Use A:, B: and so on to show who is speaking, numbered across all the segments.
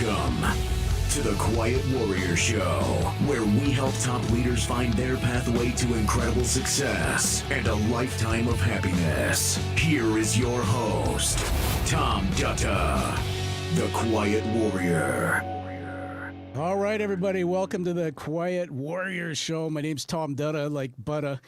A: Welcome to the Quiet Warrior Show, where we help top leaders find their pathway to incredible success and a lifetime of happiness. Here is your host, Tom Dutta, the Quiet Warrior.
B: All right, everybody, welcome to the Quiet Warrior Show. My name's Tom Dutta, like Butta.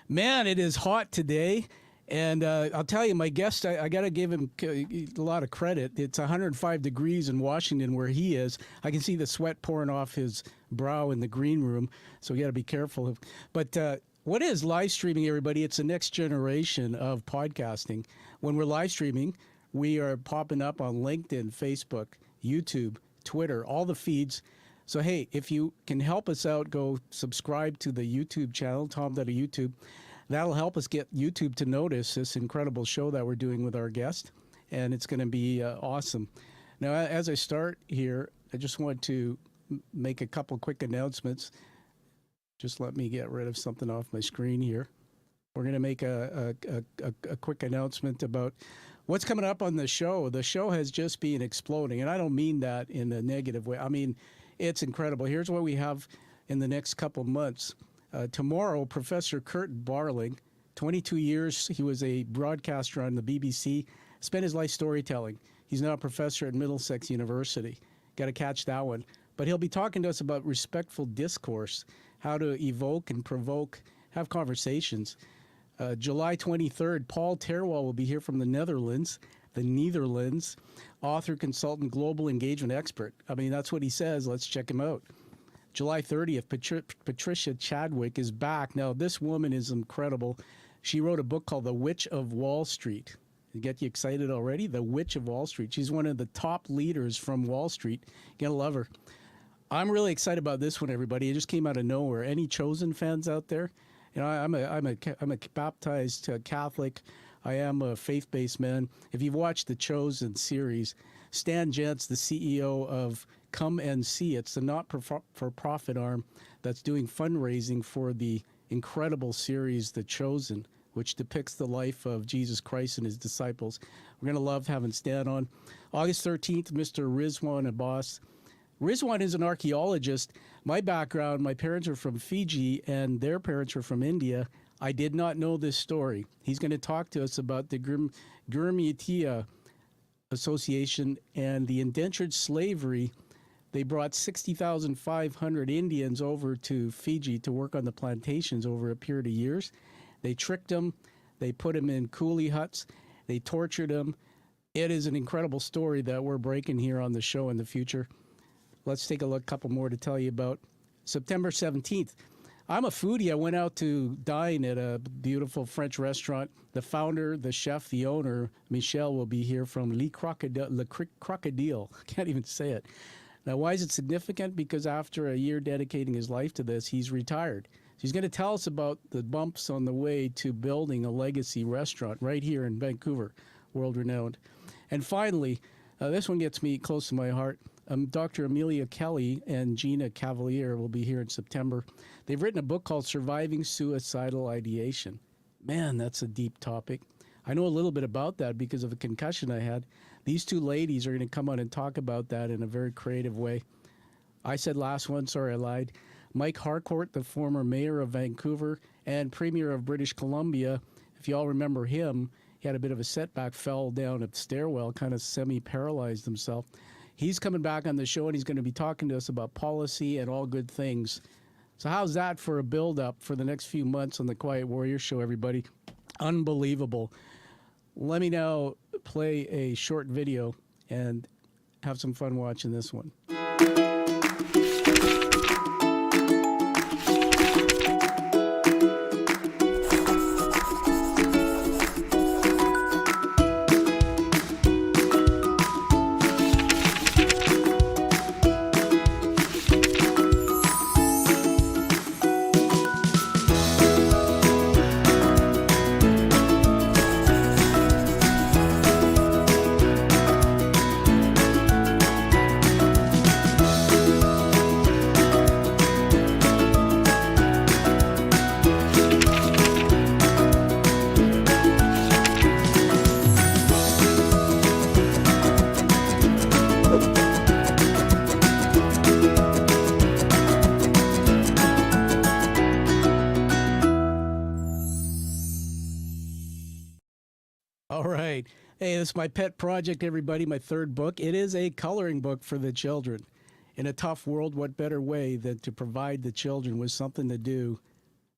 B: Man, it is hot today. And I'll tell you, my guest, I got to give him a lot of credit. It's 105 degrees in Washington where he is. I can see the sweat pouring off his brow in the green room, so we got to be careful. But what is live streaming, everybody? It's the next generation of podcasting. When we're live streaming, we are popping up on LinkedIn, Facebook, YouTube, Twitter, all the feeds. So, hey, if you can help us out, go subscribe to the YouTube channel, Tom Dutta YouTube. That'll help us get YouTube to notice this incredible show that we're doing with our guest, and it's going to be awesome. Now, as I start here, I just want to make a couple quick announcements. Just let me get rid of something off my screen here. We're going to make a quick announcement about what's coming up on the show. The show has just been exploding, and I don't mean that in a negative way. I mean, it's incredible. Here's what we have in the next couple months. Tomorrow, Professor Kurt Barling, 22 years, he was a broadcaster on the BBC, spent his life storytelling. He's now a professor at Middlesex University. Got to catch that one. But he'll be talking to us about respectful discourse, how to evoke and provoke, have conversations. July 23rd, Paul Terwal will be here from the Netherlands, author, consultant, global engagement expert. I mean, that's what he says. Let's check him out. July 30th, Patricia Chadwick is back. Now, this woman is incredible. She wrote a book called The Witch of Wall Street. Get you excited already? The Witch of Wall Street. She's one of the top leaders from Wall Street. You're going to love her. I'm really excited about this one, everybody. It just came out of nowhere. Any Chosen fans out there? You know, I'm a baptized Catholic. I am a faith-based man. If you've watched the Chosen series, Stan Gentz, the CEO of Come and See, it's the not-for-profit arm that's doing fundraising for the incredible series, The Chosen, which depicts the life of Jesus Christ and his disciples. We're going to love having Stan on. August 13th, Mr. Rizwan Abbas. Rizwan is an archaeologist. My background, my parents are from Fiji and their parents are from India. I did not know this story. He's going to talk to us about the Gurmitia Association and the indentured slavery. They brought 60,500 Indians over to Fiji to work on the plantations over a period of years. They tricked them. They put them in coolie huts. They tortured them. It is an incredible story that we're breaking here on the show in the future. Let's take a look, couple more to tell you about. September 17th. I'm a foodie. I went out to dine at a beautiful French restaurant. The founder, the chef, the owner, Michel, will be here from Le Crocodile. I can't even say it. Now, why is it significant? Because after a year dedicating his life to this, he's retired. He's going to tell us about the bumps on the way to building a legacy restaurant right here in Vancouver, world-renowned. And finally, this one gets me close to my heart. Dr. Amelia Kelly and Gina Cavalier will be here in September. They've written a book called Surviving Suicidal Ideation. Man, that's a deep topic. I know a little bit about that because of a concussion I had. These two ladies are going to come on and talk about that in a very creative way. I said last one, sorry I lied. Mike Harcourt, the former mayor of Vancouver and premier of British Columbia, if you all remember him, he had a bit of a setback, fell down a stairwell, kind of semi-paralyzed himself. He's coming back on the show, and he's going to be talking to us about policy and all good things. So how's that for a build-up for the next few months on the Quiet Warrior Show, everybody? Unbelievable. Let me now play a short video and have some fun watching this one. All right. Hey, this is my pet project, everybody, my third book. It is a coloring book for the children. In a tough world, what better way than to provide the children with something to do,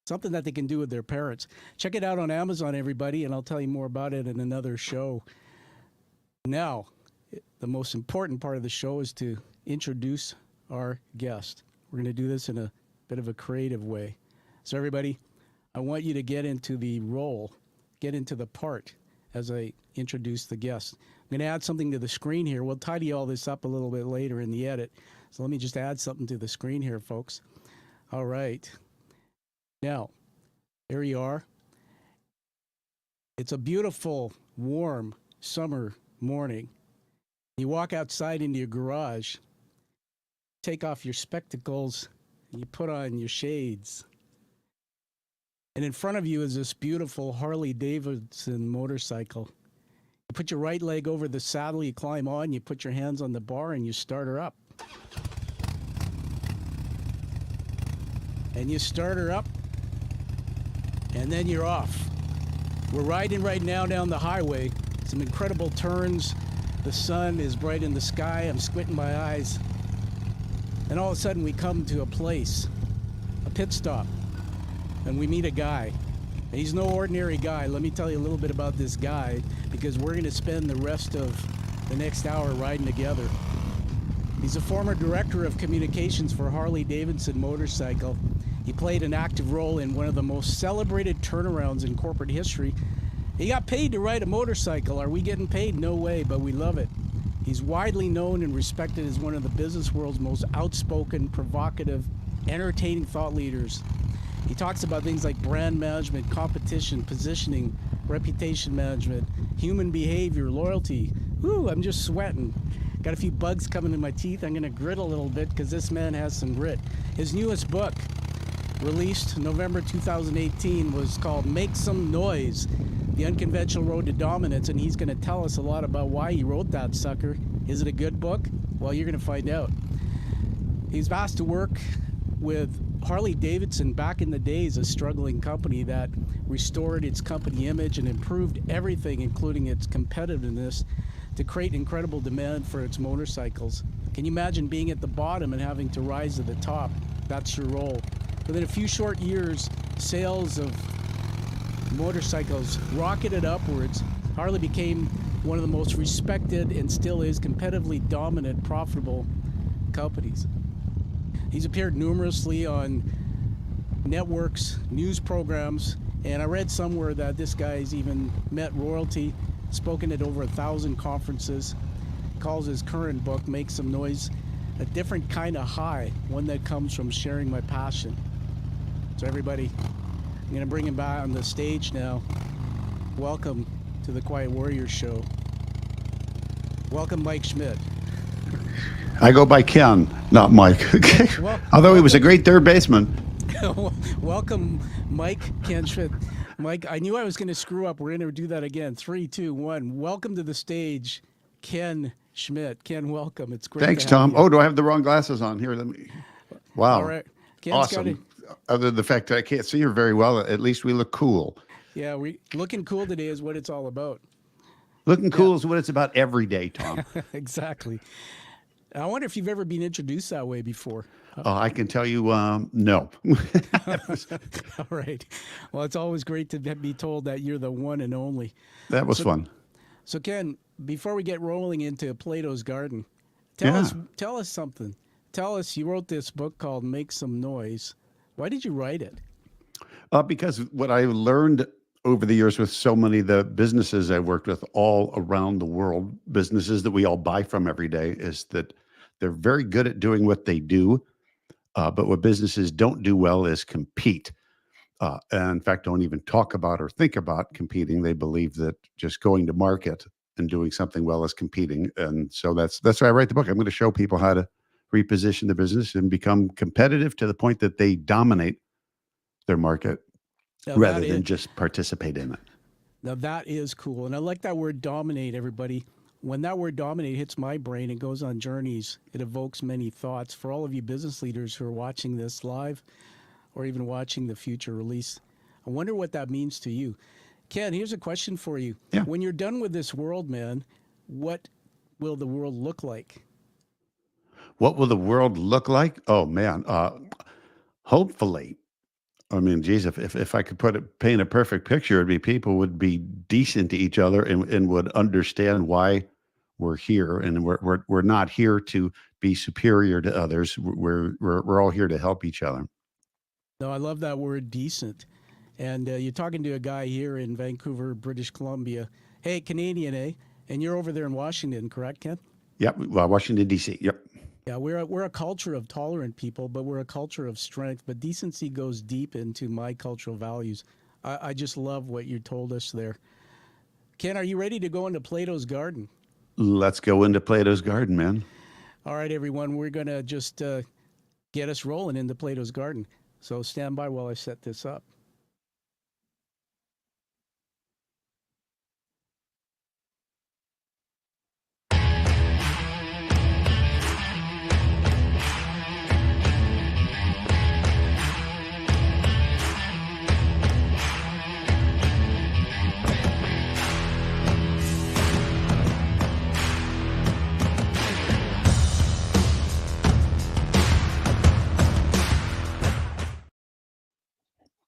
B: something that they can do with their parents. Check it out on Amazon, everybody, and I'll tell you more about it in another show. Now, the most important part of the show is to introduce our guest. We're going to do this in a bit of a creative way. So, everybody, I want you to get into the role, get into the part as I introduce the guest. I'm going to add something to the screen here. We'll tidy all this up a little bit later in the edit. So let me just add something to the screen here, folks. All right. Now, there you are. It's a beautiful, warm summer morning. You walk outside into your garage, take off your spectacles, and you put on your shades. And in front of you is this beautiful Harley-Davidson motorcycle. You put your right leg over the saddle, you climb on, you put your hands on the bar, and you start her up. And you start her up, and then you're off. We're riding right now down the highway. Some incredible turns. The sun is bright in the sky. I'm squinting my eyes. And all of a sudden we come to a place, a pit stop, and we meet a guy. And he's no ordinary guy. Let me tell you a little bit about this guy, because we're going to spend the rest of the next hour riding together. He's a former director of communications for Harley-Davidson motorcycle. He played an active role in one of the most celebrated turnarounds in corporate history. He got paid to ride a motorcycle. Are we getting paid? No way, but we love it. He's widely known and respected as one of the business world's most outspoken, provocative, entertaining thought leaders. He talks about things like brand management, competition, positioning, reputation management, human behavior, loyalty. Woo, I'm just sweating. Got a few bugs coming in my teeth. I'm going to grit a little bit because this man has some grit. His newest book, released November 2018, was called Make Some Noise, The Unconventional Road to Dominance, and he's going to tell us a lot about why he wrote that sucker. Is it a good book? Well, you're going to find out. He's asked to work with Harley-Davidson back in the days, a struggling company that restored its company image and improved everything, including its competitiveness, to create incredible demand for its motorcycles. Can you imagine being at the bottom and having to rise to the top? That's your role. Within a few short years, sales of motorcycles rocketed upwards. Harley became one of the most respected and still is competitively dominant, profitable companies. He's appeared numerously on networks, news programs, and I read somewhere that this guy's even met royalty, spoken at over 1,000 conferences, calls his current book, Make Some Noise, a different kind of high, one that comes from sharing my passion. So everybody, I'm going to bring him back on the stage now. Welcome to the Quiet Warrior Show. Welcome, Mike Schmidt.
C: I go by Ken, not Mike. Okay.
B: Well,
C: Although he was a great third baseman.
B: Welcome, Mike, Ken Schmidt. Mike, I knew I was going to screw up. We're going to do that again. 3, 2, 1. Welcome to the stage, Ken Schmidt. Ken, welcome. It's great.
C: Thanks,
B: to have
C: Tom.
B: you.
C: Oh, do I have the wrong glasses on? Here, let me. Wow.
B: All right. Ken's
C: Awesome. Other than the fact that I can't see her very well, at least we look cool.
B: Yeah, looking cool today is what it's all about.
C: Looking cool is what it's about every day, Tom.
B: Exactly. I wonder if you've ever been introduced that way before.
C: I can tell you, no.
B: All right. Well, it's always great to be told that you're the one and only.
C: That was fun.
B: So, Ken, before we get rolling into Plato's Garden, tell us something. Tell us, you wrote this book called Make Some Noise. Why did you write it?
C: Because what I learned over the years with so many of the businesses I worked with all around the world, businesses that we all buy from every day, is that they're very good at doing what they do. But what businesses don't do well is compete. And in fact, don't even talk about or think about competing. They believe that just going to market and doing something well is competing. And so that's why I write the book. I'm going to show people how to reposition the business and become competitive to the point that they dominate their market rather than just participate in it.
B: Now that is cool. And I like that word dominate, everybody. When that word dominate hits my brain, it goes on journeys. It evokes many thoughts. For all of you business leaders who are watching this live or even watching the future release, I wonder what that means to you. Ken, here's a question for you.
C: Yeah.
B: When you're done with this world, man, what will the world look like?
C: What will the world look like? Oh man, hopefully. I mean, geez, if I could paint a perfect picture, it'd be people would be decent to each other and would understand why we're here, and we're not here to be superior to others. We're all here to help each other.
B: No, I love that word decent. And you're talking to a guy here in Vancouver, British Columbia. Hey, Canadian, eh? And you're over there in Washington, correct, Ken?
C: Yep, well, Washington D.C. Yep.
B: Yeah, we're a culture of tolerant people, but we're a culture of strength. But decency goes deep into my cultural values. I just love what you told us there. Ken, are you ready to go into Plato's Garden?
C: Let's go into Plato's Garden, man.
B: All right, everyone, we're going to just get us rolling into Plato's Garden. So stand by while I set this up.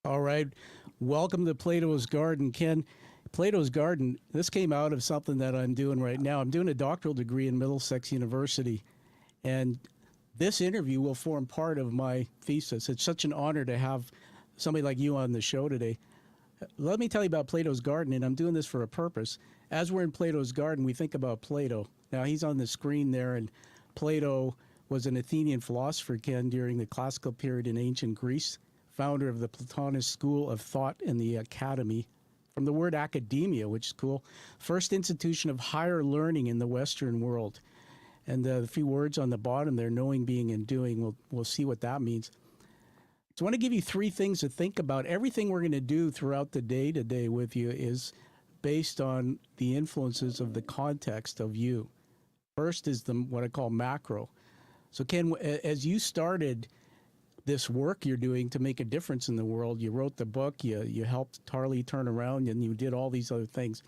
B: All right. Welcome to Plato's Garden. Ken, Plato's Garden, this came out of something that I'm doing right now. I'm doing a doctoral degree in Middlesex University, and this interview will form part of my thesis. It's such an honor to have somebody like you on the show today. Let me tell you about Plato's Garden, and I'm doing this for a purpose. As we're in Plato's Garden, we think about Plato. Now, he's on the screen there, and Plato was an Athenian philosopher, Ken, during the classical period in ancient Greece, founder of the Platonist school of thought in the academy, from the word academia, which is cool, first institution of higher learning in the Western world. And the few words on the bottom there, knowing, being, and doing, we'll see what that means. So I want to give you three things to think about. Everything we're going to do throughout the day today with you is based on the influences of the context of you. First is what I call macro. So Ken, as you started this work you're doing to make a difference in the world, you wrote the book, you helped Harley turn around, and you did all these other things.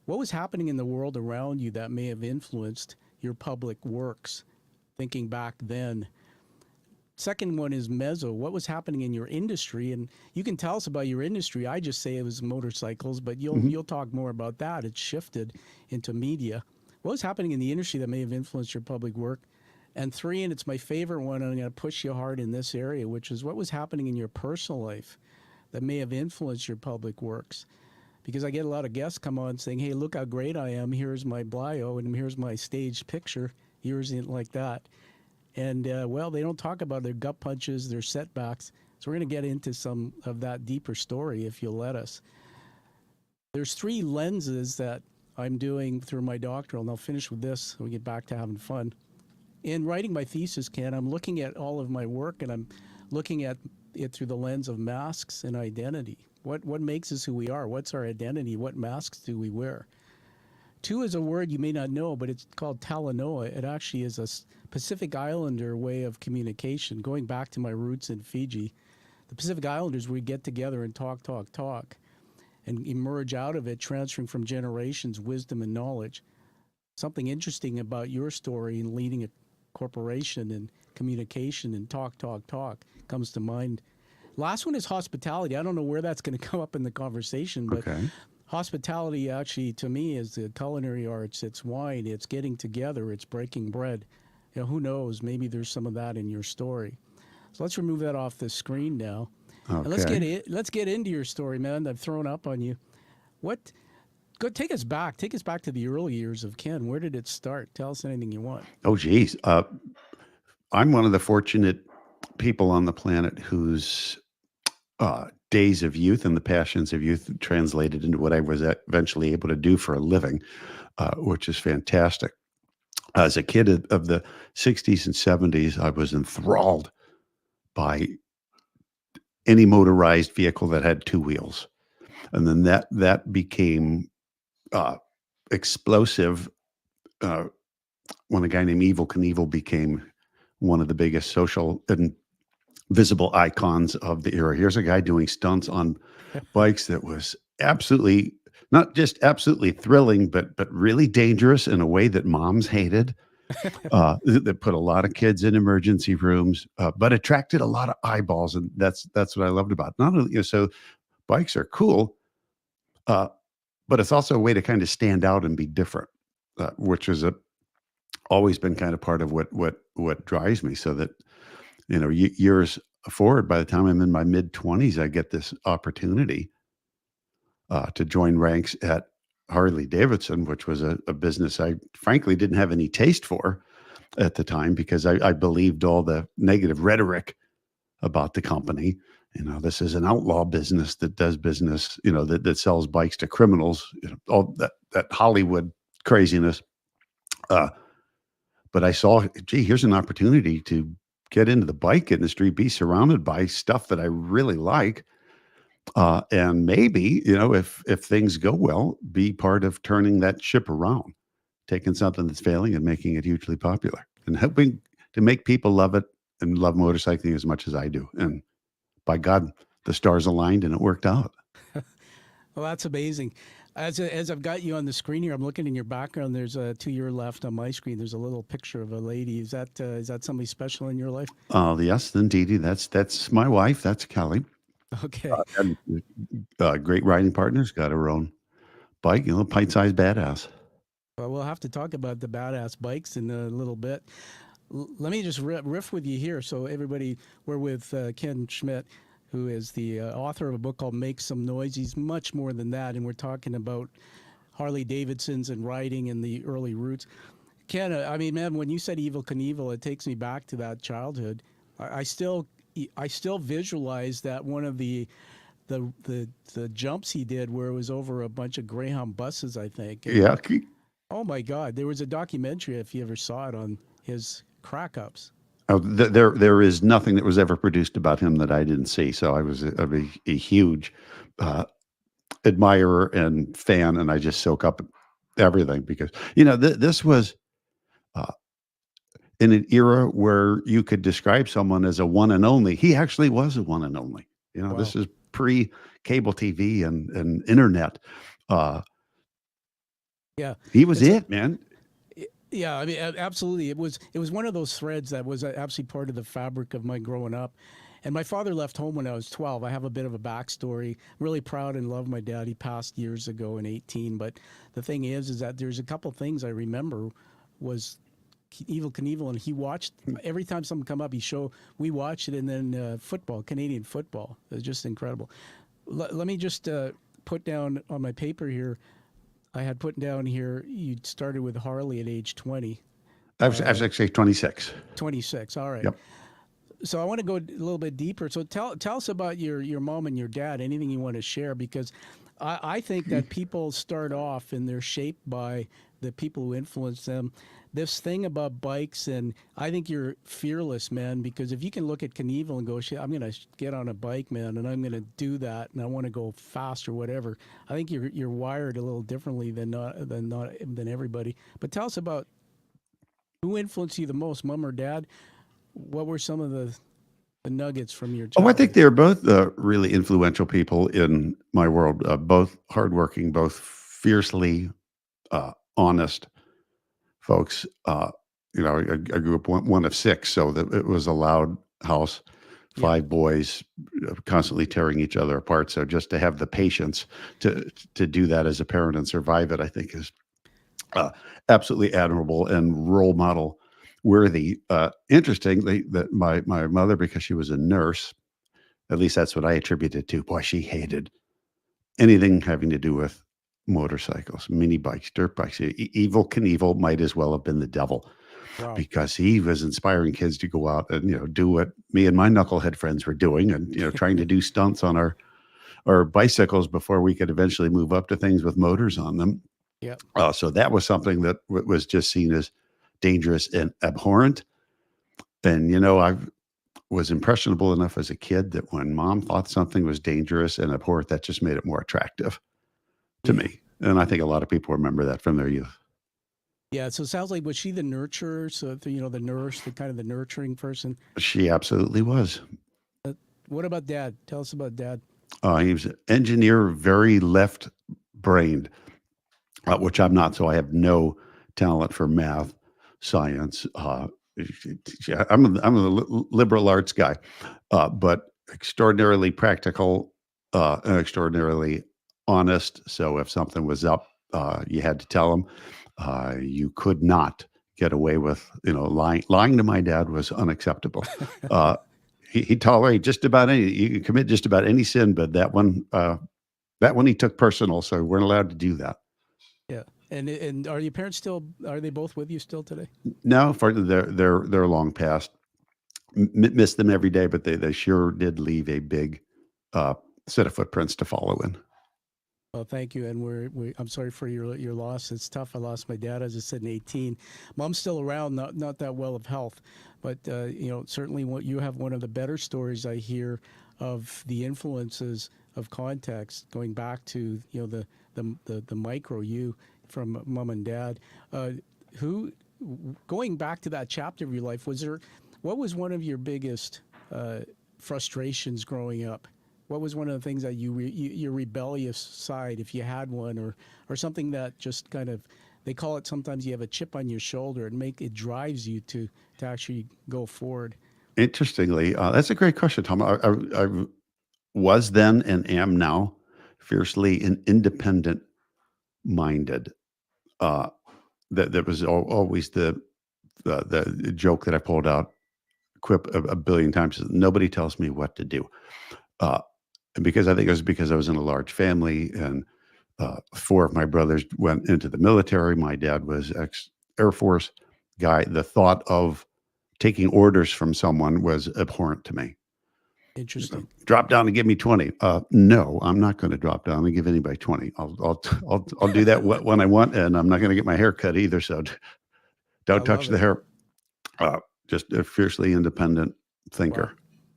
B: What was happening in the world around you that may have influenced your public works, thinking back then? Second one is meso. What was happening in your industry? And you can tell us about your industry. I just say it was motorcycles, but you'll talk more about that. It's shifted into media. What was happening in the industry that may have influenced your public work? And three, and it's my favorite one, I'm going to push you hard in this area, which is what was happening in your personal life that may have influenced your public works? Because I get a lot of guests come on saying, hey, look how great I am. Here's my bio, and here's my stage picture. Here's it like that. And, well, they don't talk about their gut punches, their setbacks. So we're going to get into some of that deeper story if you'll let us. There's three lenses that I'm doing through my doctoral, and I'll finish with this so we get back to having fun. In writing my thesis, Ken, I'm looking at all of my work, and I'm looking at it through the lens of masks and identity. What makes us who we are? What's our identity? What masks do we wear? Two is a word you may not know, but it's called talanoa. It actually is a Pacific Islander way of communication. Going back to my roots in Fiji, the Pacific Islanders, we get together and talk, and emerge out of it, transferring from generations wisdom and knowledge. Something interesting about your story in leading a corporation and communication and talk comes to mind. Last one is hospitality. I don't know where that's going to come up in the conversation, but hospitality actually to me is the culinary arts. It's wine, it's getting together, it's breaking bread. You know, who knows, maybe there's some of that in your story. So let's remove that off the screen now. And let's get into your story, man. I've thrown up on you. Take us back to the early years of Ken. Where did it start? Tell us anything you want.
C: Oh, geez. I'm one of the fortunate people on the planet whose days of youth and the passions of youth translated into what I was eventually able to do for a living, which is fantastic. As a kid of the 60s and 70s, I was enthralled by any motorized vehicle that had two wheels. And then that became explosive when a guy named Evel Knievel became one of the biggest social and visible icons of the era. Here's a guy doing stunts on bikes that was absolutely, not just absolutely thrilling, but really dangerous in a way that moms hated. That put a lot of kids in emergency rooms, but attracted a lot of eyeballs, and that's what I loved about it. Not only, so bikes are cool, uh, but it's also a way to kind of stand out and be different, which is always been kind of part of what drives me. So that years forward, by the time I'm in my mid-20s, I get this opportunity to join ranks at Harley-Davidson, which was a business I frankly didn't have any taste for at the time, because I believed all the negative rhetoric about the company. This is an outlaw business that does business, that sells bikes to criminals, all that Hollywood craziness. But I saw, gee, here's an opportunity to get into the bike industry, be surrounded by stuff that I really like. And maybe, if things go well, be part of turning that ship around, taking something that's failing and making it hugely popular, and helping to make people love it and love motorcycling as much as I do. And by God, the stars aligned and it worked out.
B: Well, that's amazing. As I've got you on the screen here, I'm looking in your background. There's to your left on my screen. There's a little picture of a lady. Is that somebody special in your life?
C: Yes, indeed. That's my wife. That's Kelly.
B: Okay.
C: And, great riding partners. Got her own bike. Pint-sized badass.
B: Well, we'll have to talk about the badass bikes in a little bit. Let me just riff with you here. So everybody, we're with Ken Schmidt, who is the author of a book called Make Some Noise. He's much more than that, and we're talking about Harley-Davidsons and riding and the early roots. Ken, I mean, man, when you said Evel Knievel, it takes me back to that childhood. I still visualize that one of the jumps he did where it was over a bunch of Greyhound buses, I think. And,
C: Yeah.
B: oh my God, there was a documentary, if you ever saw it, on his crack ups.
C: Oh, there is nothing that was ever produced about him that I didn't see. So I was a huge admirer and fan, and I just soak up everything, because this was in an era where you could describe someone as a one and only. He actually was a one and only.
B: Wow.
C: This is pre cable TV and internet.
B: Yeah,
C: he was it, man.
B: Yeah, I mean, absolutely. It was one of those threads that was absolutely part of the fabric of my growing up. And my father left home when I was 12. I have a bit of a backstory. Really proud and love my dad. He passed years ago in 18. But the thing is that there's a couple things I remember was Evel Knievel, and he watched every time something come up. We watched it, and then football, Canadian football. It was just incredible. Let me just put down on my paper here. I had put down here, you started with Harley at age 20.
C: I was actually 26.
B: 26, all right.
C: Yep.
B: So I want to go a little bit deeper. So tell us about your mom and your dad, anything you want to share, because I think that people start off and they're shaped by the people who influence them. This thing about bikes, and I think you're fearless, man, because if you can look at Knievel and go, shit, I'm going to get on a bike, man, and I'm going to do that, and I want to go fast or whatever. I think you're wired a little differently than everybody. But tell us about who influenced you the most, mom or dad? What were some of the nuggets from your childhood?
C: I think they're both really influential people in my world, both hardworking, both fiercely honest folks. I grew up one of six, so that it was a loud house, five boys constantly tearing each other apart. So just to have the patience to do that as a parent and survive it, I think is absolutely admirable and role model worthy. Interestingly, that my mother, because she was a nurse, at least that's what I attributed to. Boy, she hated anything having to do with motorcycles, mini bikes, dirt bikes. Evel Knievel might as well have been the devil. Wow. Because he was inspiring kids to go out and do what me and my knucklehead friends were doing, and trying to do stunts on our bicycles before we could eventually move up to things with motors on them.
B: Yeah.
C: So that was something that was just seen as dangerous and abhorrent. And I was impressionable enough as a kid that when mom thought something was dangerous and abhorrent, that just made it more attractive to me. And I think a lot of people remember that from their youth.
B: Yeah, so it sounds like, was she the nurturer? So, the nurse, the kind of the nurturing person?
C: She absolutely was.
B: What about dad? Tell us about dad.
C: He was an engineer, very left-brained, which I'm not. So I have no talent for math, science. I'm a liberal arts guy, but extraordinarily practical and extraordinarily honest. So if something was up, you had to tell him. You could not get away with, lying. Lying to my dad was unacceptable. Uh, he tolerated just about any. You can commit just about any sin, but that one he took personal. So we weren't allowed to do that.
B: Yeah. And are your parents still? Are they both with you still today?
C: No, for they're long past. Miss them every day, but they sure did leave a big uh, set of footprints to follow in.
B: Well, thank you, and I'm sorry for your loss. It's tough. I lost my dad, as I said, in 18. Mom's still around, not that well of health, but certainly you have one of the better stories I hear of the influences of context, going back to the micro you from mom and dad. Who Going back to that chapter of your life, what was one of your biggest frustrations growing up? What was one of the things that your rebellious side, if you had one, or something that just kind of, they call it sometimes you have a chip on your shoulder and it drives you to actually go forward.
C: Interestingly, that's a great question, Tom. I was then and am now fiercely and independent minded. Uh, that was always the joke that I pulled out, quip a billion times. Nobody tells me what to do. Uh, and because I think it was because I was in a large family, and four of my brothers went into the military. My dad was ex Air Force guy. The thought of taking orders from someone was abhorrent to me.
B: Interesting.
C: Drop down and give me 20. No, I'm not going to drop down and give anybody 20. I'll do that when I want, and I'm not going to get my hair cut either. So
B: I
C: don't touch
B: love
C: the
B: it.
C: hair. Just a fiercely independent
B: Wow.
C: thinker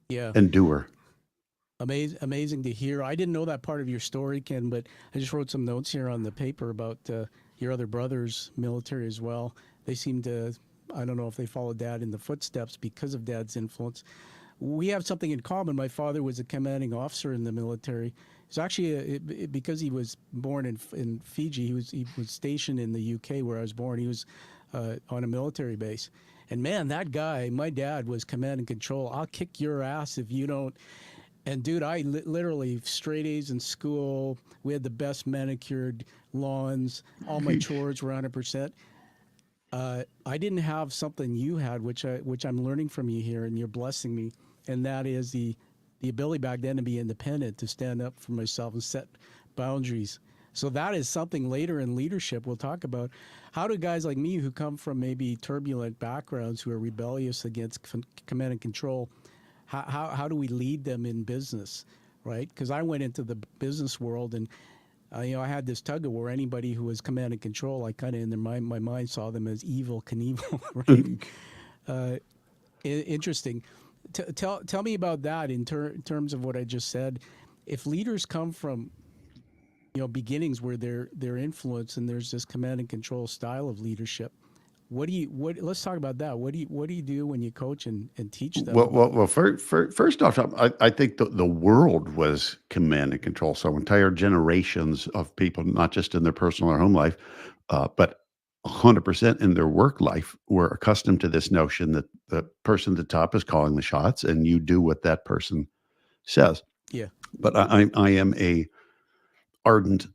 B: Yeah.
C: and doer.
B: Amazing to hear. I didn't know that part of your story, Ken, but I just wrote some notes here on the paper about your other brothers, military as well. They seem to, I don't know if they followed dad in the footsteps because of dad's influence. We have something in common. My father was a commanding officer in the military. It's actually because he was born in Fiji. He was stationed in the UK where I was born. He was on a military base. And man, that guy, my dad, was command and control. I'll kick your ass if you don't. And dude, I literally straight A's in school. We had the best manicured lawns. All my chores were 100%. I didn't have something you had, which I'm learning from you here, and you're blessing me, and that is the ability back then to be independent, to stand up for myself and set boundaries. So that is something later in leadership we'll talk about. How do guys like me who come from maybe turbulent backgrounds, who are rebellious against command and control, how do we lead them in business, right? Because I went into the business world and I had this tug of war. Anybody who was command and control, I kind of in my mind saw them as evil Knievel, right? Interesting. Tell me about that in terms of what I just said. If leaders come from beginnings where they're influenced and there's this command and control style of leadership, let's talk about that. What do you do when you coach and teach them about?
C: Well. First off, I think the world was command and control. So entire generations of people, not just in their personal or home life, but 100% in their work life, were accustomed to this notion that the person at the top is calling the shots, and you do what that person says.
B: Yeah.
C: But I am a ardent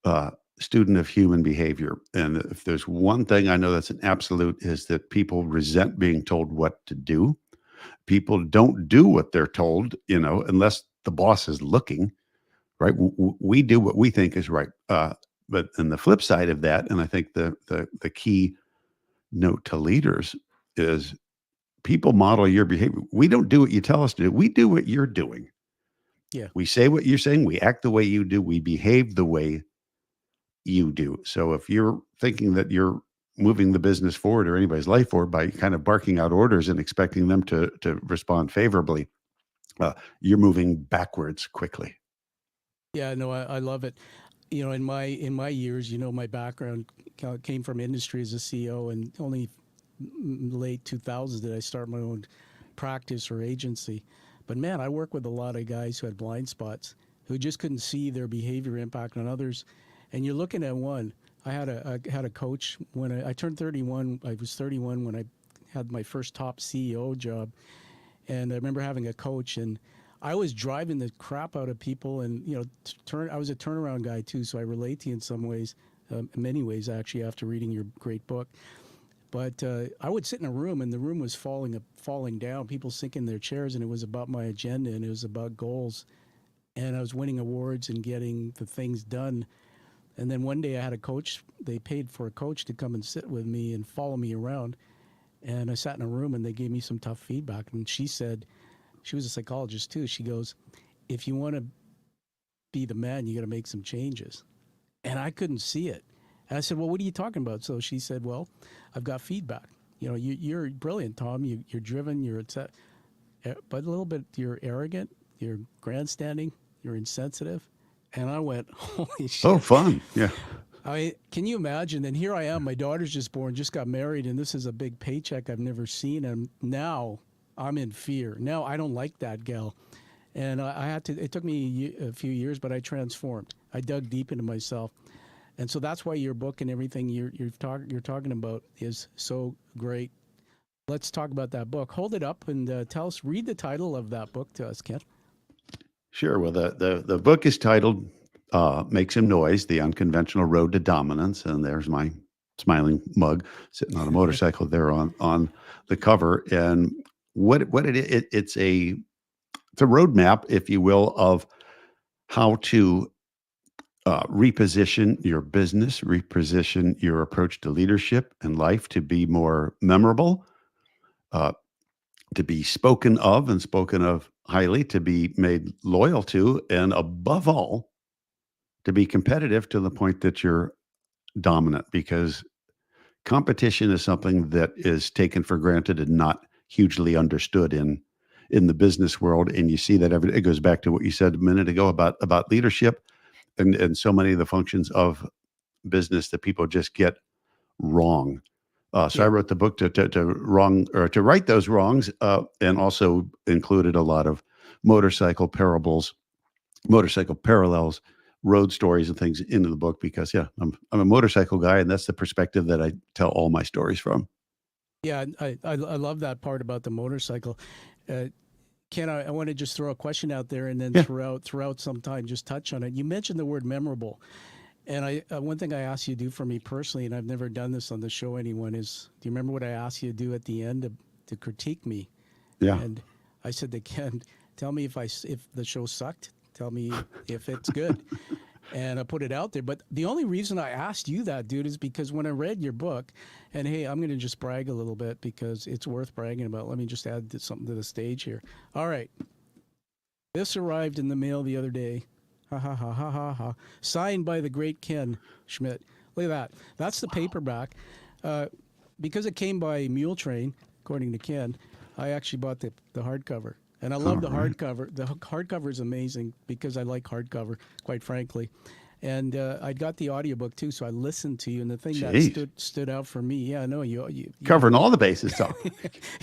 C: uh, student of human behavior. And if there's one thing I know that's an absolute, is that people resent being told what to do. People don't do what they're told, unless the boss is looking, right? We do what we think is right. But on the flip side of that, and I think the key note to leaders is, people model your behavior. We don't do what you tell us to do. We do what you're doing.
B: Yeah.
C: We say what you're saying. We act the way you do. We behave the way you do. So if you're thinking that you're moving the business forward or anybody's life forward by kind of barking out orders and expecting them to respond favorably, you're moving backwards quickly.
B: Yeah, no, I love it. In my years, my background came from industry as a CEO, and only late 2000s did I start my own practice or agency. But man, I work with a lot of guys who had blind spots, who just couldn't see their behavior impact on others. And you're looking at one. I had a coach when I turned 31. I was 31 when I had my first top CEO job, and I remember having a coach, and I was driving the crap out of people, and I was a turnaround guy too, so I relate to you in some ways, in many ways actually, after reading your great book. But I would sit in a room, and the room was falling down, people sinking their chairs, and it was about my agenda, and it was about goals, and I was winning awards and getting the things done. And then one day I had a coach. They paid for a coach to come and sit with me and follow me around. And I sat in a room, and they gave me some tough feedback. And she said, she was a psychologist too. She goes, if you want to be the man, you got to make some changes. And I couldn't see it. And I said, well, what are you talking about? So she said, well, I've got feedback. You're brilliant, Tom. You're driven. But a little bit, you're arrogant. You're grandstanding. You're insensitive. And I went, holy shit.
C: Oh, fun. Yeah.
B: Can you imagine? And here I am. My daughter's just born, just got married, and this is a big paycheck I've never seen. And now I'm in fear. Now I don't like that gal. And I had to, it took me a few years, but I transformed. I dug deep into myself. And so that's why your book and everything you're talking about is so great. Let's talk about that book. Hold it up and read the title of that book to us, Ken.
C: Sure. Well, the book is titled Make Some Noise, The Unconventional Road to Dominance. And there's my smiling mug sitting on a motorcycle there on the cover. And it's a roadmap, if you will, of how to reposition your business, reposition your approach to leadership and life to be more memorable, to be spoken of and spoken of highly, to be made loyal to, and above all, to be competitive to the point that you're dominant, because competition is something that is taken for granted and not hugely understood in the business world. And you see that it goes back to what you said a minute ago about leadership and so many of the functions of business that people just get wrong. So I wrote the book to right those wrongs, and also included a lot of motorcycle parables, motorcycle parallels, road stories, and things into the book, because I'm a motorcycle guy, and that's the perspective that I tell all my stories from.
B: Yeah, I love that part about the motorcycle. Ken, I want to just throw a question out there, and then throughout some time, just touch on it. You mentioned the word memorable. And one thing I asked you to do for me personally, and I've never done this on the show, anyone, is, do you remember what I asked you to do at the end to critique me?
C: Yeah.
B: And I said to Ken, tell me if the show sucked. Tell me if it's good. And I put it out there. But the only reason I asked you that, dude, is because when I read your book, and hey, I'm going to just brag a little bit because it's worth bragging about. Let me just add something to the stage here. All right. This arrived in the mail the other day. Ha ha ha ha ha ha. Signed by the great Ken Schmidt. Look at that. That's the paperback. Because it came by mule train, according to Ken, I actually bought the hardcover. And I love the hardcover. The hardcover is amazing because I like hardcover, quite frankly. And I got the audiobook too, so I listened to you. And the thing that stood out for me, yeah, I know you
C: covering all the bases, Tom.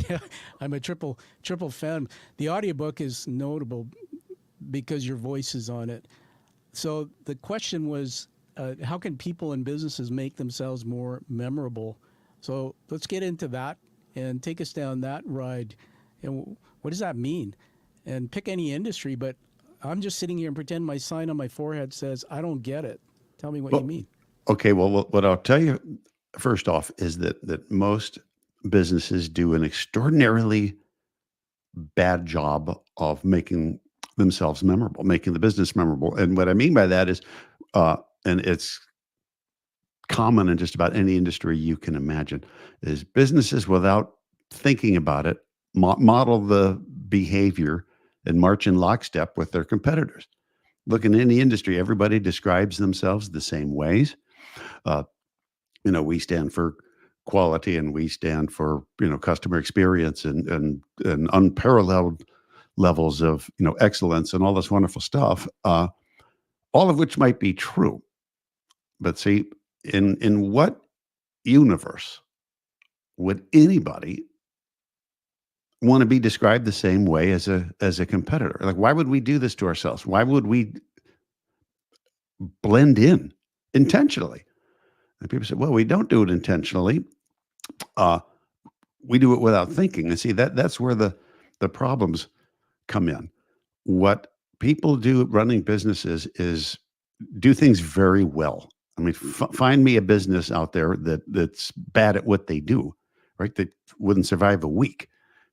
B: Yeah, I'm a triple fan. The audiobook is notable because your voice is on it. So the question was, how can people and businesses make themselves more memorable? So let's get into that and take us down that ride. And what does that mean? And pick any industry, but I'm just sitting here and pretend my sign on my forehead says, I don't get it. Tell me what you mean.
C: Okay, well, what I'll tell you first off is that most businesses do an extraordinarily bad job of making themselves memorable, making the business memorable. And what I mean by that is, and it's common in just about any industry you can imagine, is businesses, without thinking about it, model the behavior and march in lockstep with their competitors. Look, in any industry, everybody describes themselves the same ways. We stand for quality, and we stand for customer experience and unparalleled levels of excellence and all this wonderful stuff. All of which might be true, but see, in what universe would anybody want to be described the same way as a competitor? Like, why would we do this to ourselves? Why would we blend in intentionally. And people say, well, we don't do it intentionally. Uh, we do it without thinking. And see, that's where the problems come in. What people do running businesses is do things very well. I mean, find me a business out there that's bad at what they do, right? That wouldn't survive a week.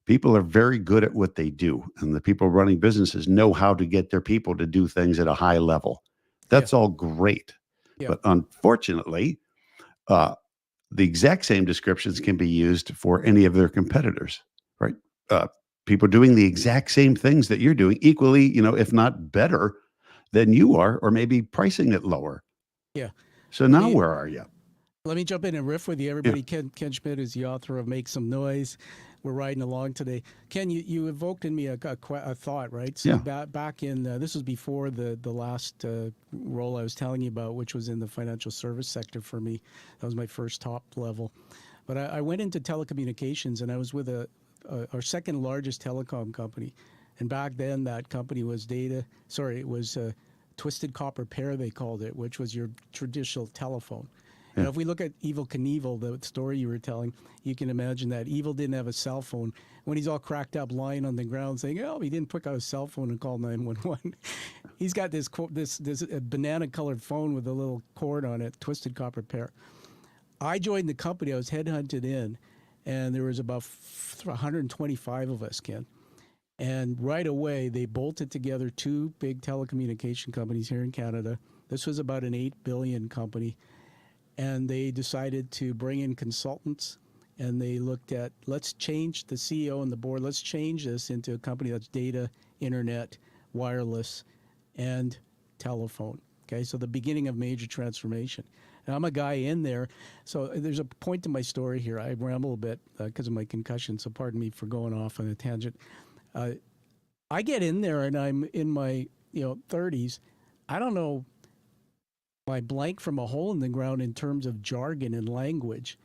C: People are very good at what they do, and the people running businesses know how to get their people to do things at a high level.
B: Yeah.
C: That's all great,
B: Yeah.
C: but unfortunately, uh, the exact same descriptions can be used for any of their competitors, right? Uh, People doing the exact same things that you're doing, equally, if not better than you are, or maybe pricing it lower.
B: Yeah.
C: So
B: Let
C: now
B: me
C: where are you?
B: let me jump in and riff with you,
C: Yeah.
B: everybody. Ken Schmidt is the author of Make Some Noise. We're riding along today. Ken, you evoked in me a thought, right? So
C: Yeah.
B: back in this was before the last role I was telling you about, which was in the financial service sector for me. That was my first top level. But I went into telecommunications, and I was with our second largest telecom company. And back then, that company was it was Twisted Copper Pair, they called it, which was your traditional telephone.
C: Yeah.
B: And if we look at Evil Knievel, the story you were telling, you can imagine that Evil didn't have a cell phone. When he's all cracked up, lying on the ground, saying, "Oh, he didn't pick out his cell phone and call 911." He's got this banana-colored phone with a little cord on it, Twisted Copper Pair. I joined the company. I was headhunted in, and there was about 125 of us, Ken. And right away, they bolted together two big telecommunication companies here in Canada. This was about an $8 billion company. And they decided to bring in consultants, and they looked at, let's change the CEO and the board. Let's change this into a company that's data, internet, wireless, and telephone. Okay, so the beginning of major transformation. And I'm a guy in there. So there's a point to my story here. I ramble a bit because of my concussion, so pardon me for going off on a tangent. I get in there, and I'm in my 30s. I don't know my blank from a hole in the ground in terms of jargon and language.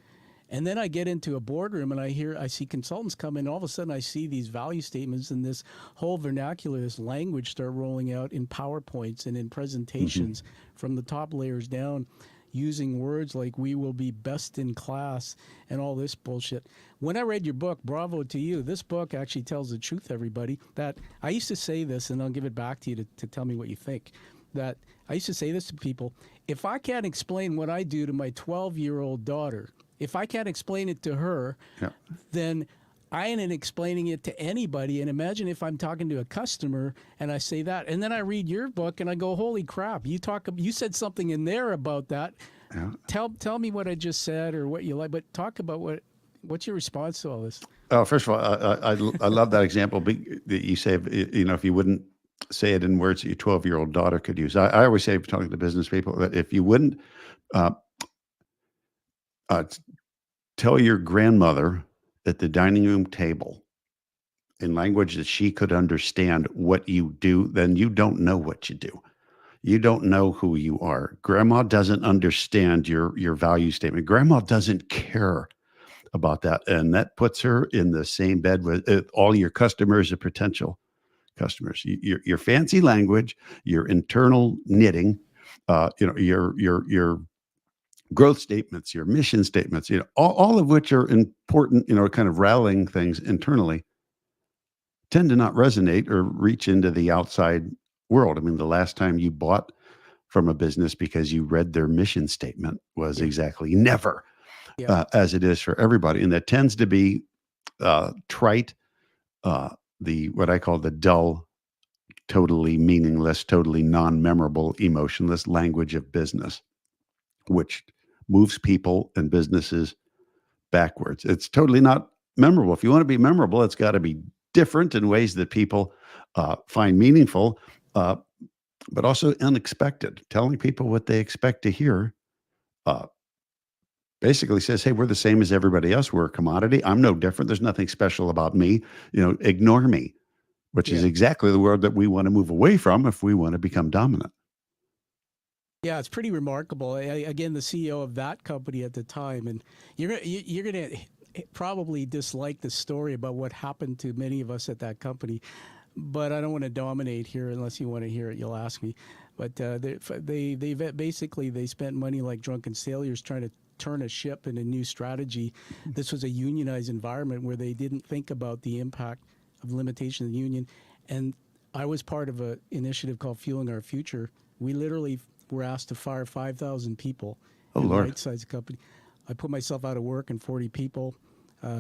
B: And then I get into a boardroom and I see consultants come in. All of a sudden, I see these value statements and this whole vernacular, this language start rolling out in PowerPoints and in presentations from the top layers down, using words like "we will be best in class" and all this bullshit. When I read your book, bravo to you. This book actually tells the truth, everybody. That I used to say this, and I'll give it back to you to tell me what you think. That I used to say this to people: if I can't explain what I do to my 12-year-old daughter, if I can't explain it to her,
C: Yeah.
B: then I ain't explaining it to anybody. And imagine if I'm talking to a customer and I say that, and then I read your book and I go, "Holy crap! You said something in there about that."
C: Yeah.
B: Tell me what I just said or what you like, but talk about what's your response to all this?
C: Oh, first of all, I love that example that you say, if you wouldn't say it in words that your 12-year-old daughter could use. I always say, talking to business people, that if you wouldn't uh, uh, tell your grandmother at the dining room table in language that she could understand what you do, then you don't know what you do. You don't know who you are. Grandma doesn't understand your value statement. Grandma doesn't care about that, and that puts her in the same bed with all your customers or potential customers. Your fancy language, your internal knitting, your growth statements, your mission statements, all of which are important, kind of rallying things internally, tend to not resonate or reach into the outside world. I mean, the last time you bought from a business because you read their mission statement was exactly never,
B: Yeah.
C: as it is for everybody. And that tends to be trite, the what I call the dull, totally meaningless, totally non-memorable, emotionless language of business, which moves people and businesses backwards. It's totally not memorable. If you want to be memorable, it's got to be different in ways that people find meaningful, but also unexpected. Telling people what they expect to hear uh, basically says, "Hey, we're the same as everybody else. We're a commodity. I'm no different. There's nothing special about me. Ignore me," which is
B: Yeah.
C: exactly the world that we want to move away from if we want to become dominant.
B: Yeah, it's pretty remarkable. Again, the CEO of that company at the time, and you're gonna probably dislike the story about what happened to many of us at that company, but I don't want to dominate here unless you want to hear it. You'll ask me. But basically they spent money like drunken sailors trying to turn a ship in a new strategy. This was a unionized environment where they didn't think about the impact of limitation of the union. And I was part of an initiative called Fueling Our Future. We literally were asked to fire 5,000 people
C: Oh,
B: in
C: Lord.
B: right-sized company. I put myself out of work and 40 people,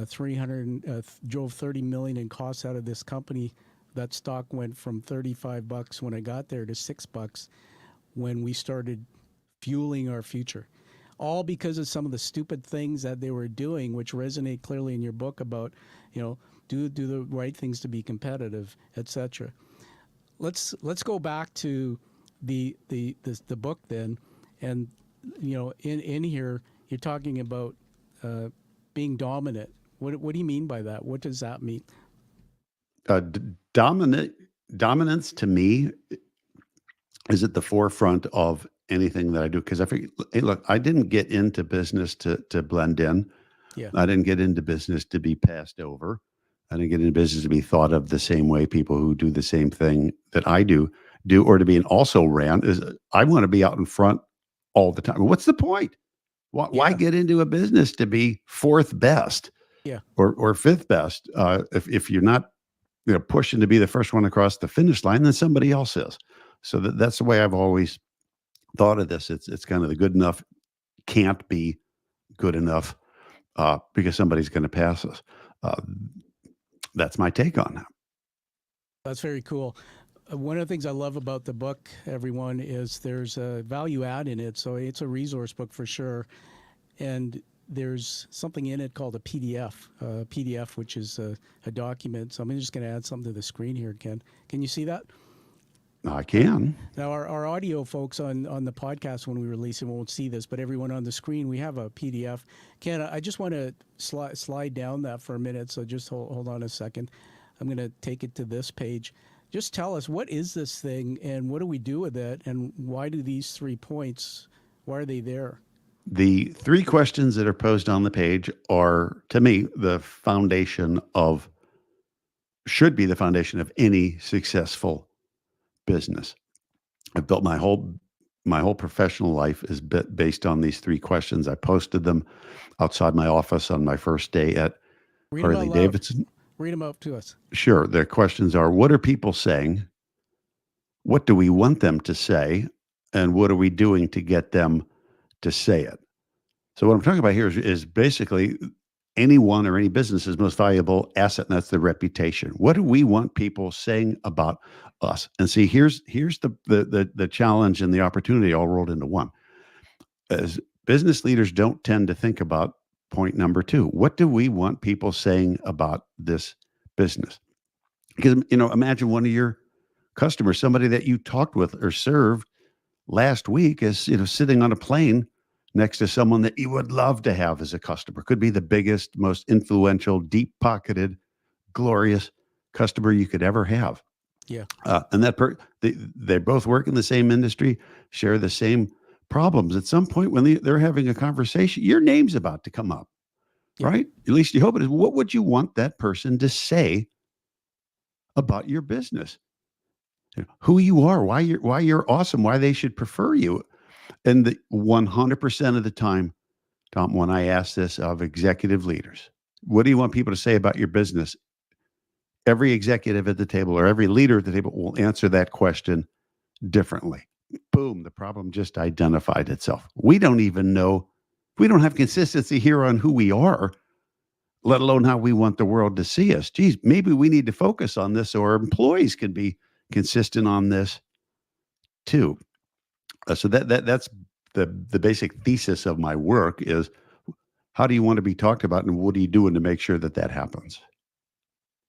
B: 300, drove 30 million in costs out of this company. That stock went from $35 when I got there to $6 when we started fueling our future. All because of some of the stupid things that they were doing, which resonate clearly in your book about, do the right things to be competitive, etc. Let's go back to the book then, and in here you're talking about being dominant. What do you mean by that? What does that mean?
C: Dominance to me is at the forefront of anything that I do. Because I figure, hey, look, I didn't get into business to blend in.
B: Yeah.
C: I didn't get into business to be passed over. I didn't get into business to be thought of the same way people who do the same thing that I do, or to be an also ran. Is I want to be out in front all the time. What's the point? Why get into a business to be fourth best?
B: Yeah.
C: Or fifth best? If you're not pushing to be the first one across the finish line, then somebody else is. So that's the way I've always thought of this. It's kind of the good enough can't be good enough because somebody's going to pass us. That's my take on that.
B: That's very cool. One of the things I love about the book, everyone, is there's a value add in it. So it's a resource book for sure. And there's something in it called a PDF, which is a document. So I'm just going to add something to the screen here, Ken. Can you see that?
C: I can.
B: Now, our audio folks on the podcast, when we release it, won't see this, but everyone on the screen, we have a PDF. Ken, I just want to slide down that for a minute, so just hold on a second. I'm going to take it to this page. Just tell us, what is this thing, and what do we do with it, and why do these 3 points, why are they there?
C: The 3 questions that are posed on the page are, to me, should be the foundation of any successful business. I've built my whole professional life is based on these 3 questions. I posted them outside my office on my first day at Harley-Davidson.
B: Read them out to us.
C: Sure. The questions are, what are people saying? What do we want them to say? And what are we doing to get them to say it? So what I'm talking about here is basically anyone or any business's most valuable asset, and that's their reputation. What do we want people saying about us? And see, here's the challenge and the opportunity all rolled into one. As business leaders don't tend to think about point number 2. What do we want people saying about this business? Because, imagine one of your customers, somebody that you talked with or served last week, is, sitting on a plane next to someone that you would love to have as a customer. Could be the biggest, most influential, deep-pocketed, glorious customer you could ever have.
B: Yeah.
C: And they both work in the same industry, share the same problems. At some point when they're having a conversation, your name's about to come up, right? At least you hope it is. What would you want that person to say about your business? Who you are, why you're awesome, why they should prefer you. And the 100% of the time, Tom, when I ask this of executive leaders, what do you want people to say about your business? Every executive at the table or every leader at the table will answer that question differently. Boom, the problem just identified itself. We don't even know, we don't have consistency here on who we are, let alone how we want the world to see us. Geez, maybe we need to focus on this so our employees can be consistent on this too. So that's the basic thesis of my work is, how do you want to be talked about, and what are you doing to make sure that happens?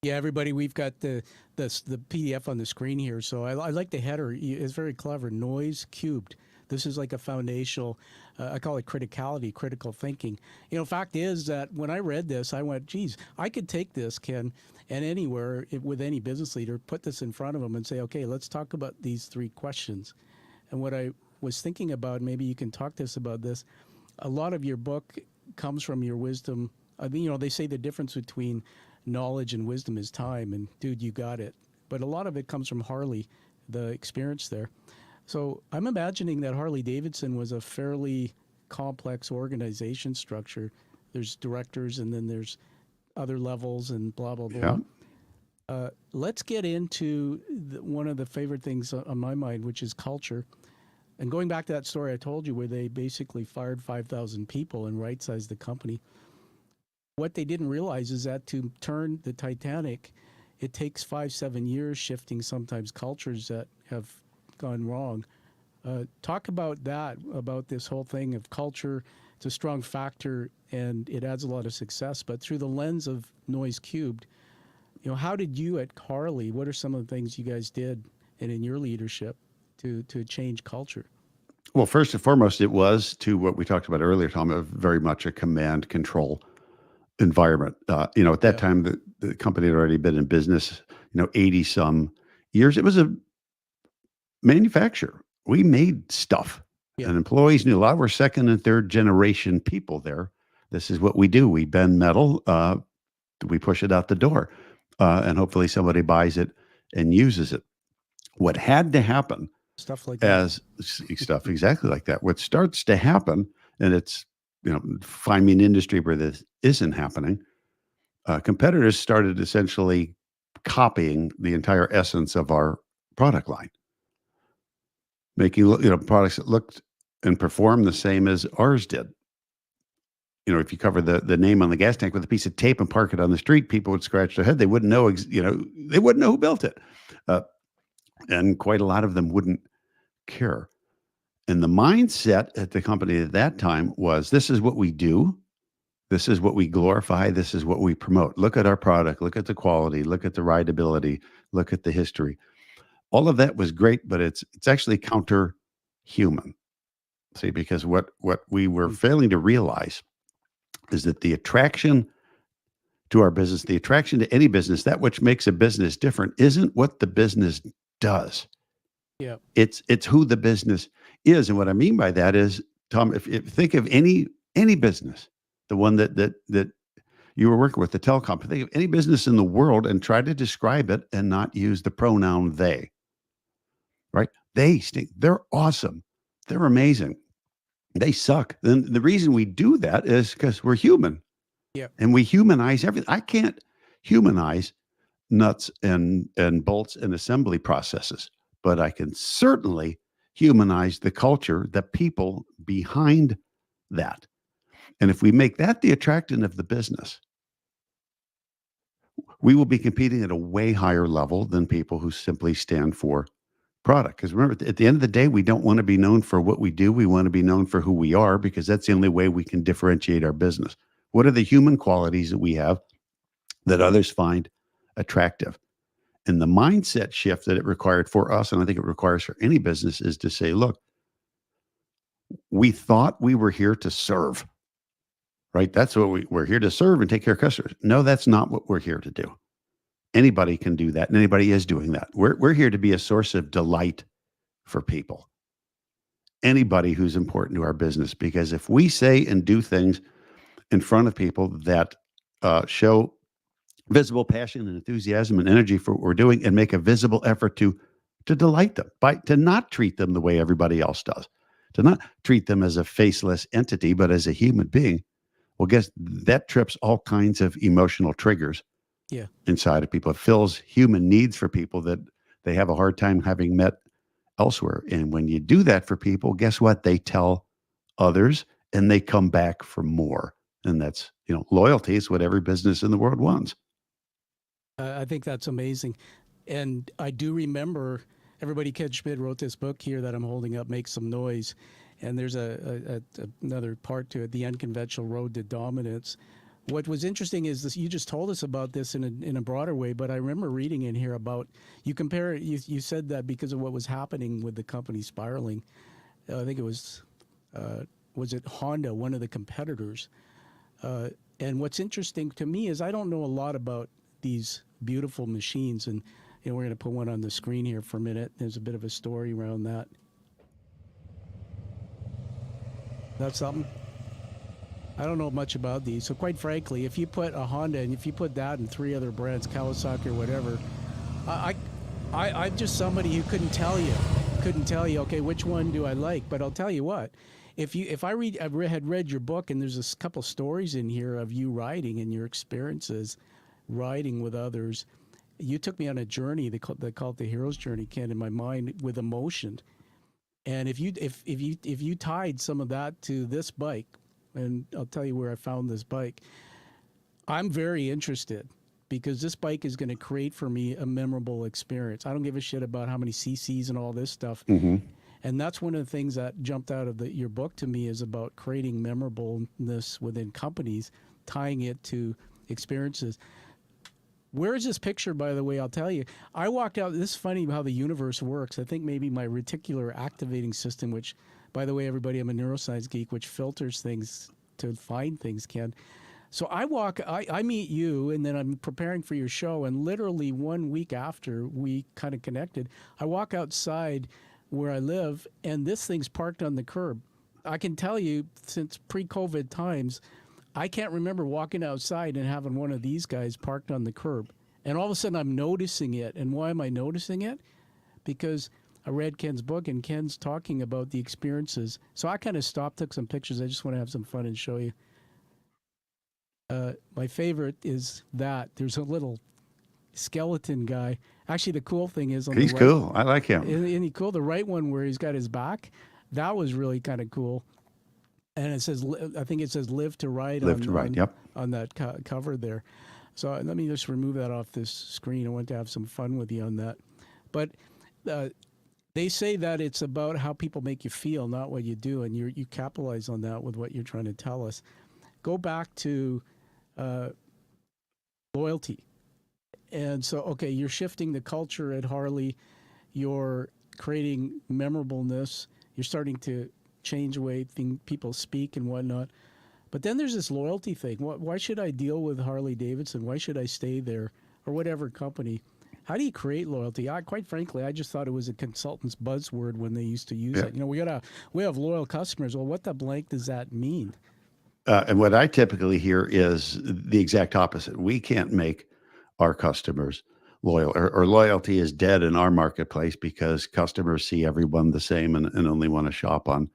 B: Yeah, everybody, we've got the PDF on the screen here. So I like the header. It's very clever. Noise cubed. This is like a foundational, I call it criticality, critical thinking. Fact is that when I read this, I went, geez, I could take this, Ken, and anywhere with any business leader, put this in front of them and say, okay, let's talk about these 3 questions. And what I was thinking about, maybe you can talk to us about this, a lot of your book comes from your wisdom. I mean, they say the difference between knowledge and wisdom is time, and dude, you got it. But a lot of it comes from Harley, the experience there. So I'm imagining that Harley-Davidson was a fairly complex organization structure. There's directors and then there's other levels and blah, blah,
C: Yeah.
B: blah. Let's get into one of the favorite things on my mind, which is culture. And going back to that story I told you where they basically fired 5,000 people and right-sized the company, what they didn't realize is that to turn the Titanic, it takes 5-7 years, shifting sometimes cultures that have gone wrong. Talk about that, about this whole thing of culture. It's a strong factor and it adds a lot of success, but through the lens of Noise Cubed, how did you at Harley, what are some of the things you guys did and in your leadership to change culture?
C: Well, first and foremost, it was to what we talked about earlier, Tom, of very much a command control environment. At that time, the company had already been in business, 80 some years. It was a manufacturer. We made stuff and employees knew a lot. We're second and third generation people there. This is what we do. We bend metal. We push it out the door. And hopefully somebody buys it and uses it. What had to happen
B: stuff like that.
C: Stuff exactly like that. What starts to happen, and it's, find me an industry where this isn't happening. Competitors started essentially copying the entire essence of our product line, making, products that looked and performed the same as ours did. If you cover the name on the gas tank with a piece of tape and park it on the street, people would scratch their head. They wouldn't know, they wouldn't know who built it. And quite a lot of them wouldn't care. And the mindset at the company at that time was, this is what we do. This is what we glorify. This is what we promote. Look at our product. Look at the quality. Look at the rideability. Look at the history. All of that was great, but it's actually counter-human. See, because what we were failing to realize is that the attraction to our business, the attraction to any business, that which makes a business different, isn't what the business does.
B: Yeah,
C: it's who the business is. And what I mean by that is, Tom, if think of any business, the one that you were working with, the telecom, think of any business in the world and try to describe it and not use the pronoun they. Right? They stink. They're awesome. They're amazing. They suck. Then the reason we do that is because we're human.
B: Yeah.
C: And we humanize everything. I can't humanize nuts and bolts and assembly processes, but I can certainly humanize the culture, the people behind that. And if we make that the attraction of the business, we will be competing at a way higher level than people who simply stand for product. Because remember, at the end of the day, we don't want to be known for what we do. We want to be known for who we are, because that's the only way we can differentiate our business. What are the human qualities that we have that others find attractive? And the mindset shift that it required for us, and I think it requires for any business, is to say, look, we thought we were here to serve, right? That's what we're here to serve and take care of customers. No, that's not what we're here to do. Anybody can do that, and anybody is doing that. We're here to be a source of delight for people. Anybody who's important to our business, because if we say and do things in front of people that show visible passion and enthusiasm and energy for what we're doing, and make a visible effort to delight them, to not treat them the way everybody else does, to not treat them as a faceless entity, but as a human being, well, guess that trips all kinds of emotional triggers inside of people. It fills human needs for people that they have a hard time having met elsewhere. And when you do that for people, guess what? They tell others and they come back for more. And that's, loyalty is what every business in the world wants.
B: I think that's amazing. And I do remember Ken Schmidt wrote this book here that I'm holding up, Make Some Noise. And there's another part to it, The Unconventional Road to Dominance. What was interesting is this, you just told us about this in a broader way, but I remember reading in here about, you said that because of what was happening with the company spiraling, I think it was it Honda, one of the competitors? And what's interesting to me is I don't know a lot about these beautiful machines, and we're going to put one on the screen here for a minute. There's a bit of a story around that. That's something. I don't know much about these. So quite frankly, if you put a Honda and if you put that and 3 other brands, Kawasaki or whatever, I'm just somebody who couldn't tell you couldn't tell you, okay, which one do I like? But I'll tell you what, had read your book, and there's a couple stories in here of you riding and your experiences riding with others. You took me on a journey. They call it the hero's journey, Ken, in my mind, with emotion. And if you tied some of that to this bike, and I'll tell you where I found this bike, I'm very interested, because this bike is going to create for me a memorable experience. I don't give a shit about how many CCs and all this stuff.
C: Mm-hmm.
B: And that's one of the things that jumped out of your book to me, is about creating memorableness within companies, tying it to experiences. Where is this picture, by the way? I'll tell you. I walked out. This is funny how the universe works. I think maybe my reticular activating system, which, by the way, everybody, I'm a neuroscience geek, which filters things to find things, Ken. So I meet you, and then I'm preparing for your show, and literally 1 week after we kind of connected, I walk outside where I live, and this thing's parked on the curb. I can tell you, since pre-COVID times, I can't remember walking outside and having one of these guys parked on the curb. And all of a sudden, I'm noticing it. And why am I noticing it? Because I read Ken's book, and Ken's talking about the experiences. So I kind of stopped, took some pictures. I just want to have some fun and show you. My favorite is that there's a little skeleton guy. Actually, the cool thing is
C: he's cool. I like him.
B: Isn't he cool? The right one where he's got his back, that was really kind of cool. And it says, I think it says "Live to Ride" on that cover there. So let me just remove that off this screen. I want to have some fun with you on that. But they say that it's about how people make you feel, not what you do, and you capitalize on that with what you're trying to tell us. Go back to loyalty. And so, okay, you're shifting the culture at Harley. You're creating memorableness. You're starting to change the way people speak and whatnot. But then there's this loyalty thing. Why should I deal with Harley-Davidson? Why should I stay there, or whatever company? How do you create loyalty? Quite frankly, I just thought it was a consultant's buzzword when they used to use it. You know, we have loyal customers. Well, what the blank does that mean?
C: And what I typically hear is the exact opposite. We can't make our customers loyal, or loyalty is dead in our marketplace because customers see everyone the same and only want to shop on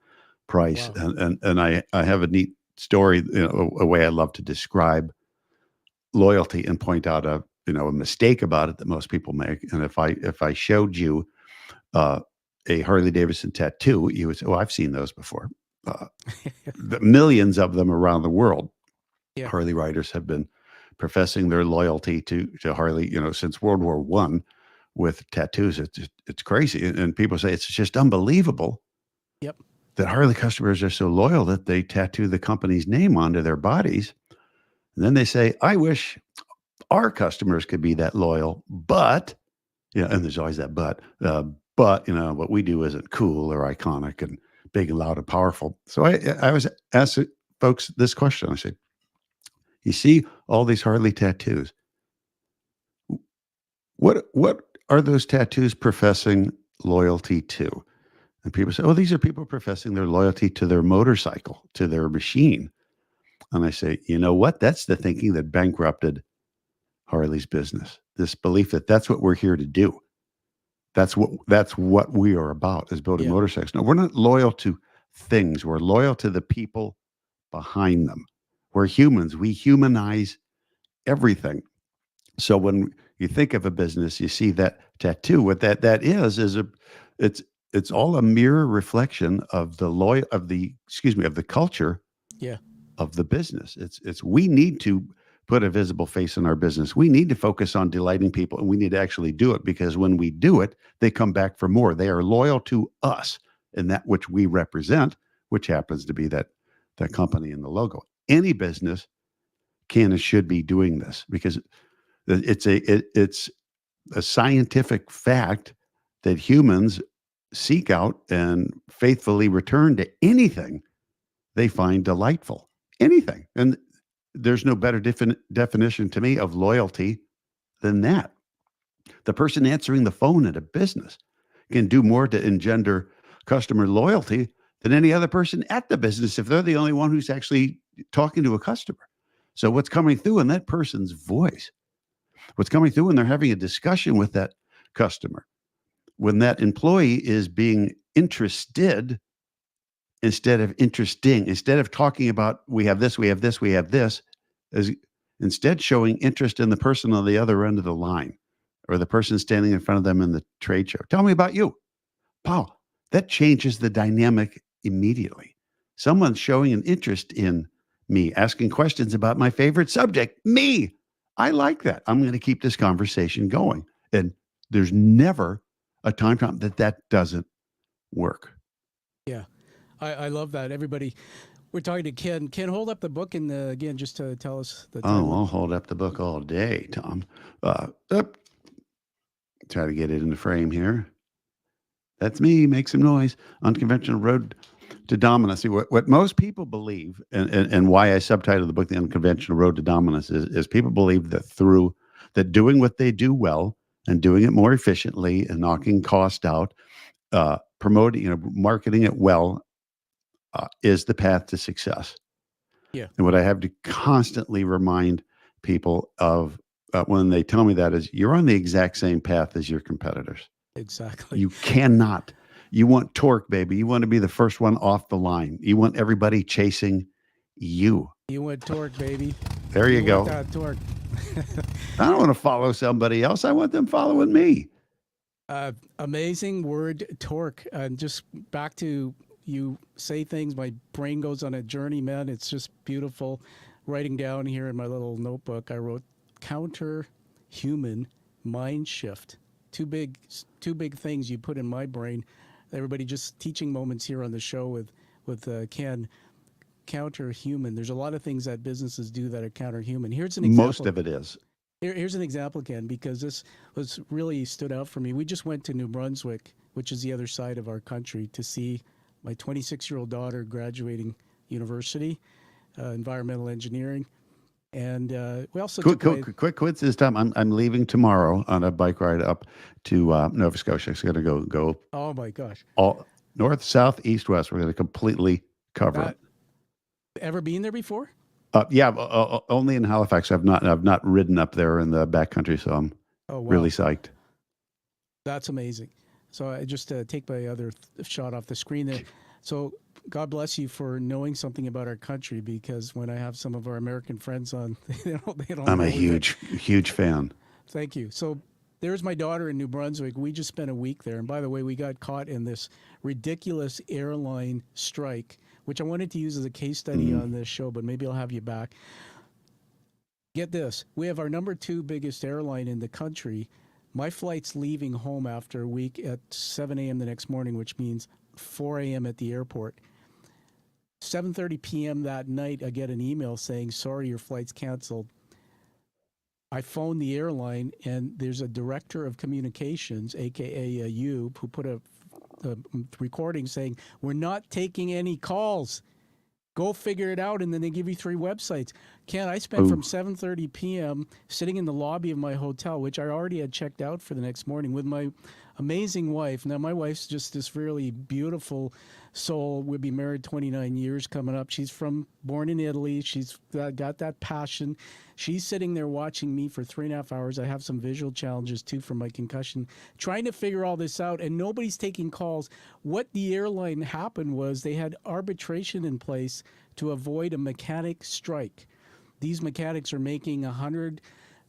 C: price. Wow. And I have a neat story, a way I love to describe loyalty and point out a mistake about it that most people make. And if I showed you a Harley-Davidson tattoo, you would say, "Oh, I've seen those before." The millions of them around the world. Yeah. Harley riders have been professing their loyalty to Harley, since World War I, with tattoos. It's crazy, and people say it's just unbelievable.
B: Yep.
C: That Harley customers are so loyal that they tattoo the company's name onto their bodies, and then they say, "I wish our customers could be that loyal, but," and there's always that but what we do isn't cool or iconic and big and loud and powerful. So I was asking folks this question. I said, "You see all these Harley tattoos. What are those tattoos professing loyalty to?" And people say, "Oh, these are people professing their loyalty to their motorcycle, to their machine." And I say, you know what? That's the thinking that bankrupted Harley's business. This belief that that's what we're here to do. That's what we are about, is building motorcycles. No, we're not loyal to things. We're loyal to the people behind them. We're humans. We humanize everything. So when you think of a business, you see that tattoo. What that is it's all a mirror reflection of the culture of the business. It's we need to put a visible face in our business. We need to focus on delighting people, and we need to actually do it, because when we do it, they come back for more. They are loyal to us and that which we represent, which happens to be that company and the logo. Any business can and should be doing this, because it's a scientific fact that humans seek out and faithfully return to anything they find delightful. Anything. And there's no better definition to me of loyalty than that. The person answering the phone at a business can do more to engender customer loyalty than any other person at the business if they're the only one who's actually talking to a customer. So what's coming through in that person's voice, what's coming through when they're having a discussion with that customer, when that employee is being interested instead of interesting, instead of talking about we have this, we have this, we have this, is instead showing interest in the person on the other end of the line or the person standing in front of them in the trade show. Tell me about you. Wow, that changes the dynamic immediately. Someone's showing an interest in me, asking questions about my favorite subject, me. I like that. I'm going to keep this conversation going. And there's never a time that doesn't work.
B: Yeah, I love that. Everybody, we're talking to Ken. Ken, hold up the book and again, just to tell us the title.
C: Oh, I'll hold up the book all day, Tom. Try to get it in the frame here. That's me. Make some noise. Unconventional Road to Dominance. See, what most people believe, and why I subtitled the book "The Unconventional Road to Dominance" is people believe that doing what they do well and doing it more efficiently and knocking cost out, promoting, marketing it well, is the path to success.
B: Yeah.
C: And what I have to constantly remind people of when they tell me that is, you're on the exact same path as your competitors.
B: Exactly.
C: You cannot. You want torque, baby. You want to be the first one off the line. You want everybody chasing you.
B: You want torque, baby.
C: There you go.
B: Want that torque.
C: I don't want to follow somebody else. I want them following me.
B: Amazing word, torque. And just back to you say things, my brain goes on a journey, man. It's just beautiful. Writing down here in my little notebook, I wrote counter human mind shift. Two big things you put in my brain. Everybody, just teaching moments here on the show with Ken. Counter human. There's a lot of things that businesses do that are counter human. Here's an example.
C: Most of it is.
B: Here's an example, Ken, because this was really stood out for me. We just went to New Brunswick, which is the other side of our country, to see my 26-year-old daughter graduating university, environmental engineering. And we also
C: quick coincidence, Tom. I'm leaving tomorrow on a bike ride up to Nova Scotia. It's going to go.
B: Oh my gosh!
C: All north, south, east, west. We're going to completely cover it.
B: Ever been there before?
C: Yeah, only in Halifax. I've not ridden up there in the backcountry, so I'm really psyched.
B: That's amazing. So I just take my other shot off the screen there. So God bless you for knowing something about our country, because when I have some of our American friends on, they don't.
C: I'm a huge fan.
B: Thank you. So there's my daughter in New Brunswick. We just spent a week there. And by the way, we got caught in this ridiculous airline strike, which I wanted to use as a case study on this show, but maybe I'll have you back. Get this. We have our number 2 biggest airline in the country. My flight's leaving home after a week at 7 a.m. the next morning, which means 4 a.m. at the airport. 7:30 p.m. that night, I get an email saying, sorry, your flight's canceled. I phoned the airline, and there's a director of communications, a.k.a. you, who put a recording saying, we're not taking any calls. Go figure it out. And then they give you 3 websites. Ken, I spent from 7:30 p.m. sitting in the lobby of my hotel, which I already had checked out for the next morning, with my amazing wife. Now, my wife's just this really beautiful soul. We'll be married 29 years coming up. She's born in Italy. She's got that passion. She's sitting there watching me for 3.5 hours. I have some visual challenges too from my concussion, trying to figure all this out, and nobody's taking calls. What the airline happened was they had arbitration in place to avoid a mechanic strike. These mechanics are making $100,000,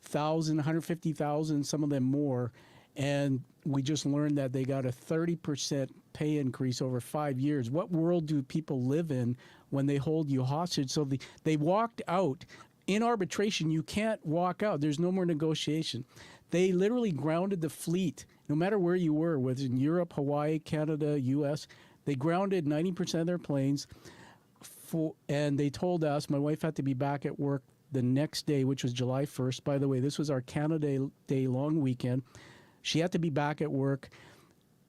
B: $150,000, some of them more. And we just learned that they got a 30% pay increase over 5 years. What world do people live in when they hold you hostage? So they walked out. In arbitration, you can't walk out. There's no more negotiation. They literally grounded the fleet, no matter where you were, whether in Europe, Hawaii, Canada, U.S. They grounded 90% of their planes. And they told us, my wife had to be back at work the next day, which was July 1st. By the way, this was our Canada Day long weekend. She had to be back at work.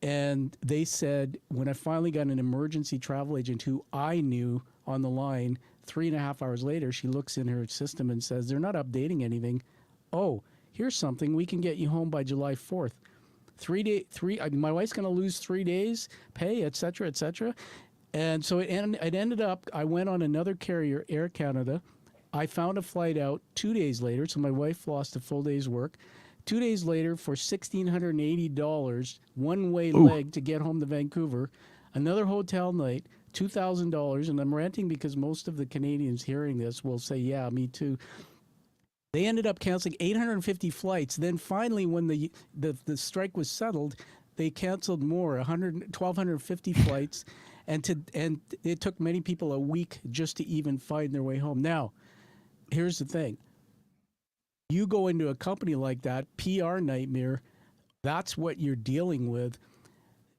B: And they said, when I finally got an emergency travel agent who I knew on the line, 3.5 hours later, she looks in her system and says, they're not updating anything. Oh, here's something. We can get you home by July 4th. My wife's going to lose 3 days pay, et cetera, et cetera. And so it ended up, I went on another carrier, Air Canada. I found a flight out 2 days later, so my wife lost a full day's work. 2 days later, for $1,680, one-way
C: Ooh.
B: leg to get home to Vancouver, another hotel night, $2,000, and I'm ranting because most of the Canadians hearing this will say, yeah, me too. They ended up canceling 850 flights. Then finally, when the strike was settled, they canceled more, 1,250 flights, and it took many people a week just to even find their way home. Now, here's the thing. You go into a company like that, PR nightmare, that's what you're dealing with.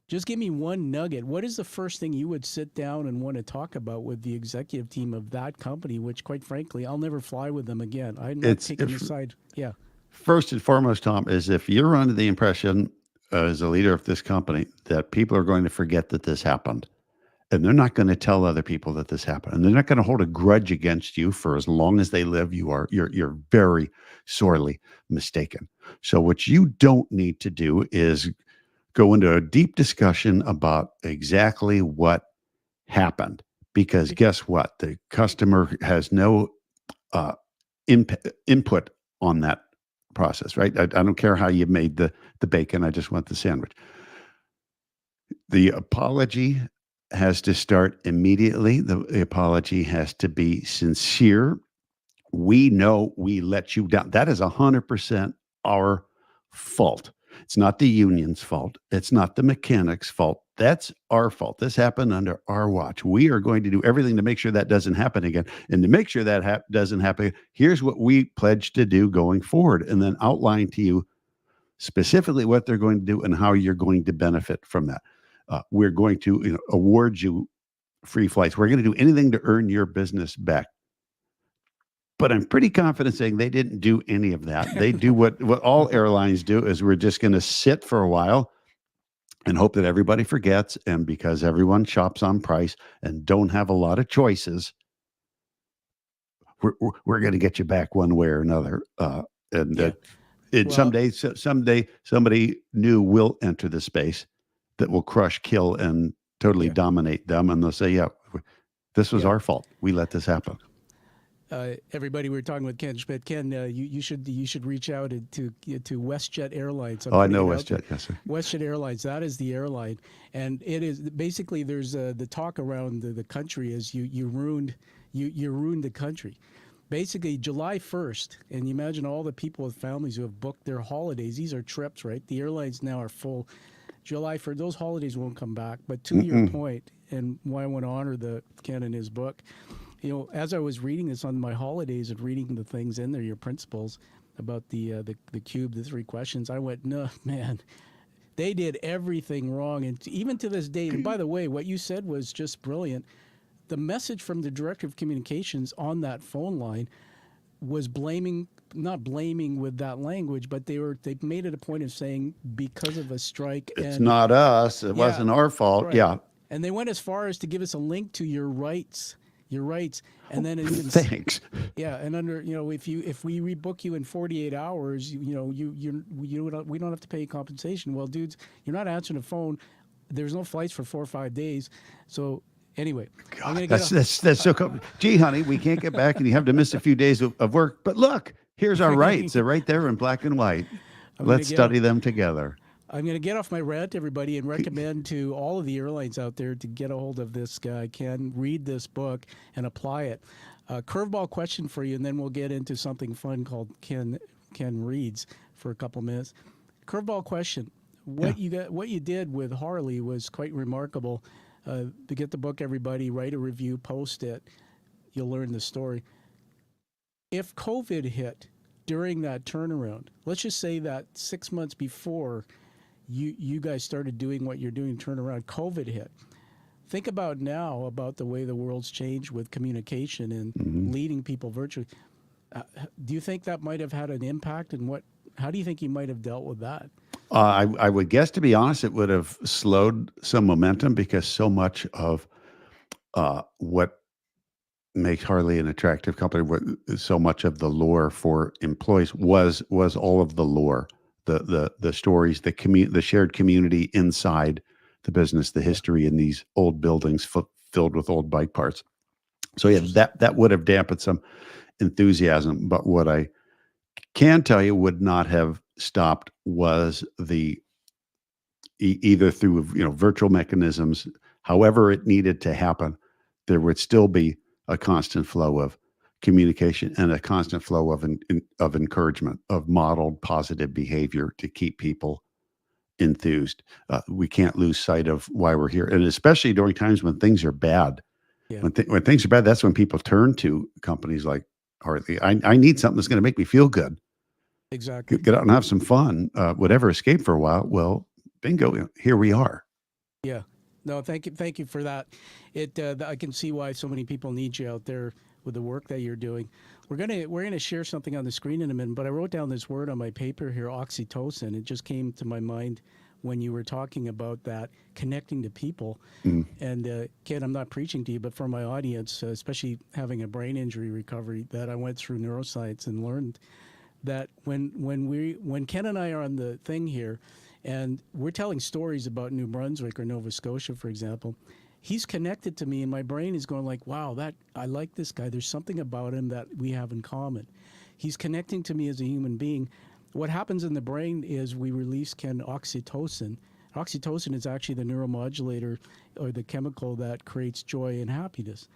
B: Just give me one nugget. What is the first thing you would sit down and want to talk about with the executive team of that company, which, quite frankly, I'll never fly with them again. I'm not taking the side. Yeah.
C: First and foremost, Tom, is if you're under the impression as a leader of this company that people are going to forget that this happened, and they're not going to tell other people that this happened, and they're not going to hold a grudge against you for as long as they live, you're very sorely mistaken. So what you don't need to do is go into a deep discussion about exactly what happened, because guess what? The customer has no input on that process, right? I don't care how you made the bacon. I just want the sandwich. The apology has to start immediately. The apology has to be sincere. We know we let you down. That is 100% our fault. It's not the union's fault. It's not the mechanic's fault. That's our fault. This happened under our watch. We are going to do everything to make sure that doesn't happen again. And to make sure that doesn't happen, here's what we pledge to do going forward, and then outline to you specifically what they're going to do and how you're going to benefit from that. We're going to award you free flights. We're going to do anything to earn your business back. But I'm pretty confident saying they didn't do any of that. They do what all airlines do, is we're just going to sit for a while and hope that everybody forgets. And because everyone shops on price and don't have a lot of choices, we're going to get you back one way or another. Someday somebody new will enter the space that will crush, kill, and totally dominate them. And they'll say, yeah, this was our fault. We let this happen.
B: Everybody, we were talking with Ken Schmidt. Ken, you should reach out to WestJet Airlines.
C: I know WestJet. Yes, sir.
B: WestJet Airlines. That is the airline, and it is basically there's the talk around the country is you ruined the country. Basically, July 1st, and you imagine all the people with families who have booked their holidays. These are trips, right? The airlines now are full. July 1st, those holidays won't come back. But to your point, and why I want to honor Ken in his book, as I was reading this on my holidays and reading the things in there, your principles about the cube, the 3 questions, I went, no, man, they did everything wrong. And even to this day, and by the way, what you said was just brilliant. The message from the director of communications on that phone line was not blaming with that language, but they made it a point of saying because of a strike.
C: It's not us. It wasn't our fault.
B: Right.
C: Yeah.
B: And they went as far as to give us a link to your rights, and then
C: thanks.
B: Yeah, and under if we rebook you in 48 hours, we don't have to pay compensation. Well, dudes, you're not answering the phone. There's no flights for 4 or 5 days. So anyway,
C: God, that's so cool. Gee, honey, we can't get back, and you have to miss a few days of work. But look, here's our rights. They're right there in black and white. Let's study them together.
B: I'm going to get off my rant, everybody, and recommend to all of the airlines out there to get a hold of this guy, Ken, read this book, and apply it. Curveball question for you, and then we'll get into something fun called Ken Reads for a couple minutes. Curveball question. What you did with Harley was quite remarkable. To get the book, everybody, write a review, post it. You'll learn the story. If COVID hit during that turnaround, let's just say that 6 months before you guys started doing what you're doing, turn around, COVID hit. Think about now about the way the world's changed with communication and leading people virtually. Do you think that might have had an impact, and how do you think you might have dealt with that?
C: I would guess, to be honest, it would have slowed some momentum, because so much of what makes Harley an attractive company, so much of the lore for employees was all of the lore, the stories, the shared community inside the business, the history in these old buildings filled with old bike parts. So yeah, that would have dampened some enthusiasm. But what I can tell you would not have stopped was the either through virtual mechanisms, however it needed to happen, there would still be a constant flow of communication and a constant flow of encouragement, of modeled positive behavior to keep people enthused. We can't lose sight of why we're here, and especially during times when things are bad.
B: Yeah.
C: When things are bad, that's when people turn to companies like Harley. I need something that's going to make me feel good.
B: Exactly.
C: Get out and have some fun. Whatever, escape for a while. Well, bingo, here we are.
B: Yeah. No, thank you for that. I can see why so many people need you out there with the work that you're doing. We're gonna share something on the screen in a minute, but I wrote down this word on my paper here, oxytocin. It just came to my mind when you were talking about that, connecting to people. And Ken, I'm not preaching to you, but for my audience, especially having a brain injury recovery, that I went through neuroscience and learned that when Ken and I are on the thing here, and we're telling stories about New Brunswick or Nova Scotia, for example, he's connected to me, and my brain is going like, wow, I like this guy. There's something about him that we have in common. He's connecting to me as a human being. What happens in the brain is we release oxytocin. Oxytocin is actually the neuromodulator or the chemical that creates joy and happiness.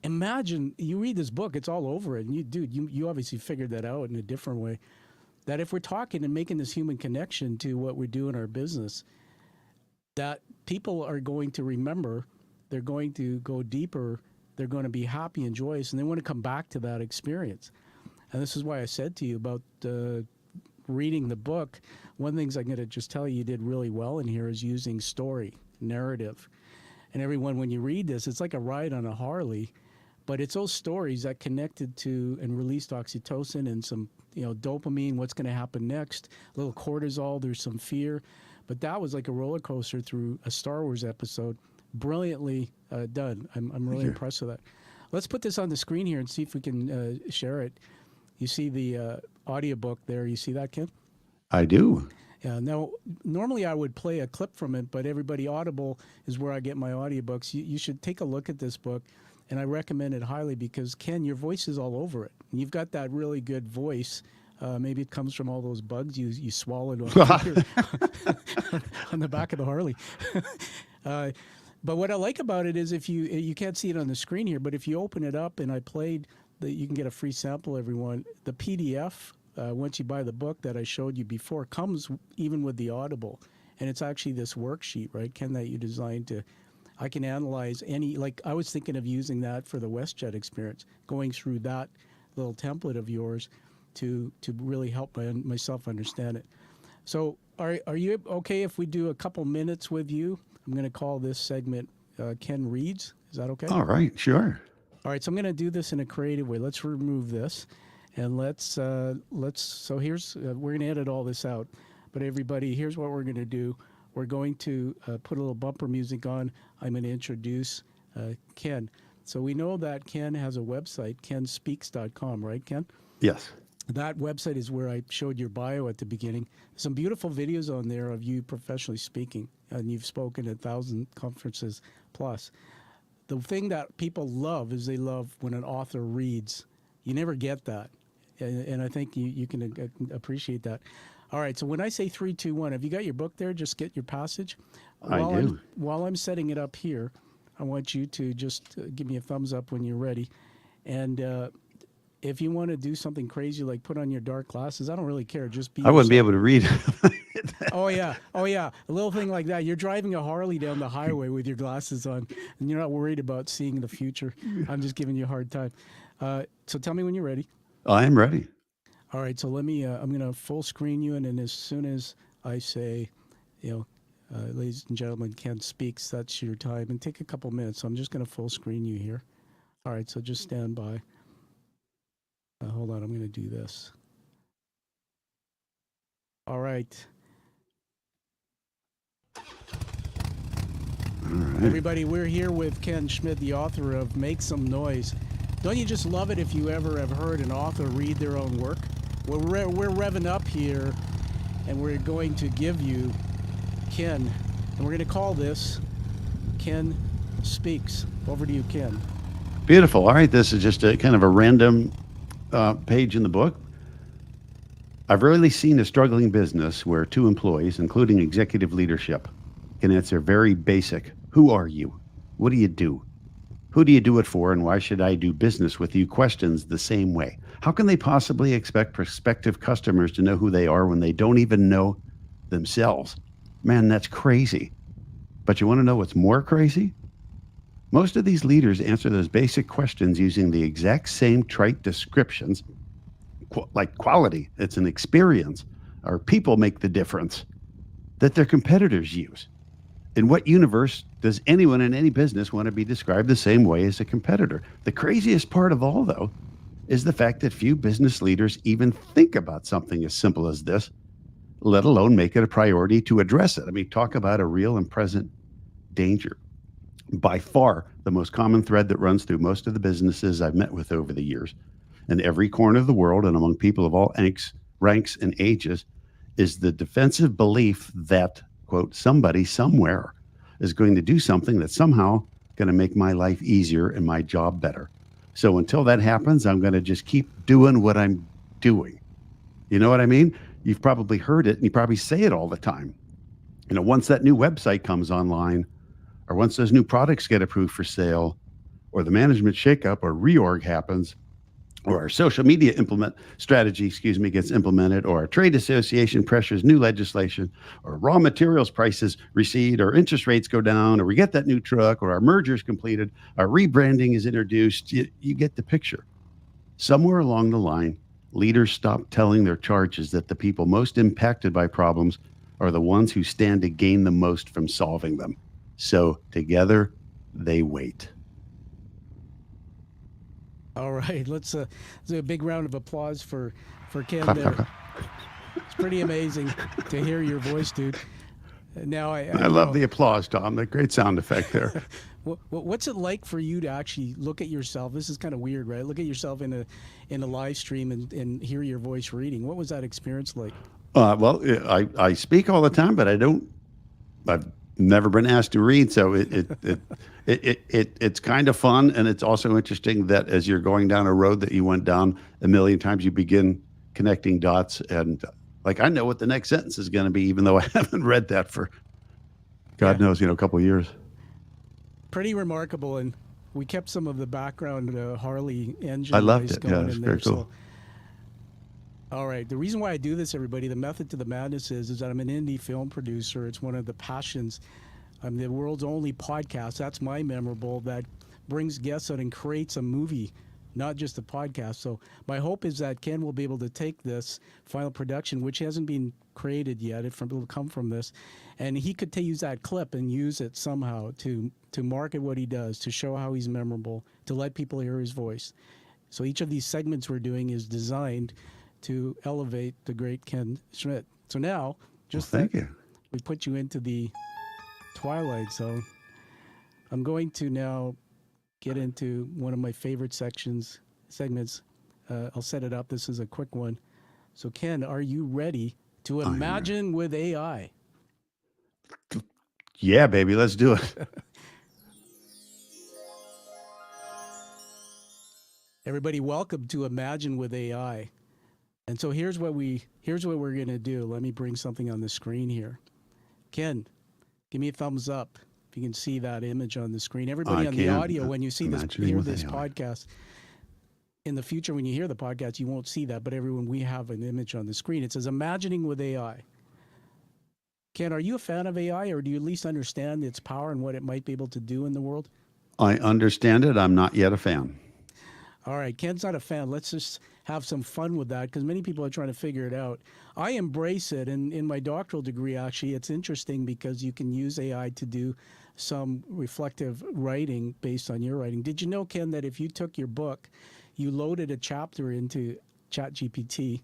B: Imagine, you read this book, it's all over it, and you obviously figured that out in a different way, that if we're talking and making this human connection to what we do in our business, that people are going to remember, they're going to go deeper, they're going to be happy and joyous, and they want to come back to that experience. And this is why I said to you about reading the book. One of the things I'm going to just tell you did really well in here is using story, narrative. And everyone, when you read this, it's like a ride on a Harley, but it's those stories that connected to and released oxytocin and some, dopamine, what's going to happen next, a little cortisol, there's some fear. But that was like a roller coaster through a Star Wars episode. Brilliantly done. I'm really impressed with that. Let's put this on the screen here and see if we can share it. You see the audiobook there. You see that, Ken?
C: I do.
B: Yeah. Now, normally I would play a clip from it, but everybody, Audible is where I get my audiobooks. You should take a look at this book, and I recommend it highly because, Ken, your voice is all over it. And you've got that really good voice. Maybe it comes from all those bugs you swallowed on the back of the Harley. But what I like about it is if you can't see it on the screen here, but if you open it up and I played, you can get a free sample, everyone. The PDF, once you buy the book that I showed you before, comes even with the Audible. And it's actually this worksheet, right, Ken, that you designed to, I can analyze I was thinking of using that for the WestJet experience, going through that little template of yours to really help myself understand it. So are you okay if we do a couple minutes with you? I'm going to call this segment Ken Reads. Is that okay?
C: All right, sure.
B: All right, so I'm going to do this in a creative way. Let's remove this, and so here's, we're going to edit all this out. But everybody, here's what we're going to do. We're going to put a little bumper music on. I'm going to introduce Ken. So we know that Ken has a website, kenspeaks.com, right, Ken?
C: Yes.
B: That website is where I showed your bio at the beginning. Some beautiful videos on there of you professionally speaking, and you've spoken at 1,000 conferences plus. The thing that people love is they love when an author reads. You never get that, and I think you can appreciate that. All right, so when I say 3, 2, 1, have you got your book there? Just get your passage.
C: I do.
B: While I'm setting it up here, I want you to just give me a thumbs up when you're ready. And if you want to do something crazy like put on your dark glasses, I don't really care. Just be.
C: I wouldn't be able to read.
B: Oh yeah. A little thing like that. You're driving a Harley down the highway with your glasses on, and you're not worried about seeing the future. I'm just giving you a hard time. So tell me when you're ready.
C: I am ready.
B: All right. So let me. I'm going to full screen you, and then as soon as I say, ladies and gentlemen, Ken speaks, that's your time, and take a couple minutes. So I'm just going to full screen you here. All right. So just stand by. Hold on, I'm going to do this. All right.
C: All right.
B: Everybody, we're here with Ken Schmidt, the author of Make Some Noise. Don't you just love it if you ever have heard an author read their own work? We're revving up here, and we're going to give you Ken, and we're going to call this Ken Speaks. Over to you, Ken.
C: Beautiful. All right, this is just a kind of a random page in the book. I've rarely seen a struggling business where two employees, including executive leadership, can answer very basic, who are you? What do you do? Who do you do it for? And why should I do business with you? Questions the same way. How can they possibly expect prospective customers to know who they are when they don't even know themselves? Man, that's crazy. But you want to know what's more crazy? Most of these leaders answer those basic questions using the exact same trite descriptions, like quality, it's an experience, or people make the difference, that their competitors use. In what universe does anyone in any business want to be described the same way as a competitor? The craziest part of all, though, is the fact that few business leaders even think about something as simple as this, let alone make it a priority to address it. I mean, talk about a real and present danger. By far, the most common thread that runs through most of the businesses I've met with over the years, in every corner of the world and among people of all ranks and ages, is the defensive belief that, quote, somebody somewhere is going to do something that's somehow going to make my life easier and my job better. So until that happens, I'm going to just keep doing what I'm doing. You know what I mean? You've probably heard it and you probably say it all the time. You know, once that new website comes online, or once those new products get approved for sale, or the management shakeup or reorg happens, or our social media strategy gets implemented, or our trade association pressures new legislation, or raw materials prices recede, or interest rates go down, or we get that new truck, or our merger is completed, our rebranding is introduced, you get the picture. Somewhere along the line, leaders stop telling their charges that the people most impacted by problems are the ones who stand to gain the most from solving them. So together, they wait.
B: All right, let's do a big round of applause for Ken
C: Clap,
B: there.
C: clap, clap.
B: It's pretty amazing to hear your voice, dude. Now
C: I love the applause, Tom. That great sound effect there.
B: What's it like for you to actually look at yourself? This is kind of weird, right? Look at yourself in a live stream and hear your voice reading. What was that experience like?
C: Well, I speak all the time, but I've never been asked to read, so it's kind of fun, and it's also interesting that as you're going down a road that you went down a million times, you begin connecting dots, and like I know what the next sentence is going to be, even though I haven't read that for God knows, a couple of years.
B: Pretty remarkable, and we kept some of the background Harley engine.
C: I loved it.
B: Going
C: Yeah, it's
B: in
C: very
B: there,
C: cool.
B: All right. The reason why I do this, everybody, the method to the madness is that I'm an indie film producer. It's one of the passions. I'm the world's only podcast. That's my memorable that brings guests out and creates a movie, not just a podcast. So my hope is that Ken will be able to take this final production, which hasn't been created yet. It will come from this, and he could use that clip and use it somehow to market what he does, to show how he's memorable, to let people hear his voice. So each of these segments we're doing is designed to elevate the great Ken Schmidt. So now,
C: Thank you.
B: We put you into the twilight zone. I'm going to now get into one of my favorite segments. I'll set it up. This is a quick one. So Ken, are you ready to imagine with AI?
C: Yeah, baby, let's do it.
B: Everybody, welcome to Imagine with AI. And so here's what we're going to do. Let me bring something on the screen here. Ken, give me a thumbs up if you can see that image on the screen. Everybody on the audio, when you see this, hear this podcast, in the future when you hear the podcast, you won't see that, but everyone, we have an image on the screen. It says Imagining with AI. Ken, are you a fan of AI, or do you at least understand its power and what it might be able to do in the world?
C: I understand it. I'm not yet a fan.
B: All right, Ken's not a fan. Let's just have some fun with that, because many people are trying to figure it out. I embrace it, and in my doctoral degree, actually, it's interesting because you can use AI to do some reflective writing based on your writing. Did you know, Ken, that if you took your book, you loaded a chapter into ChatGPT,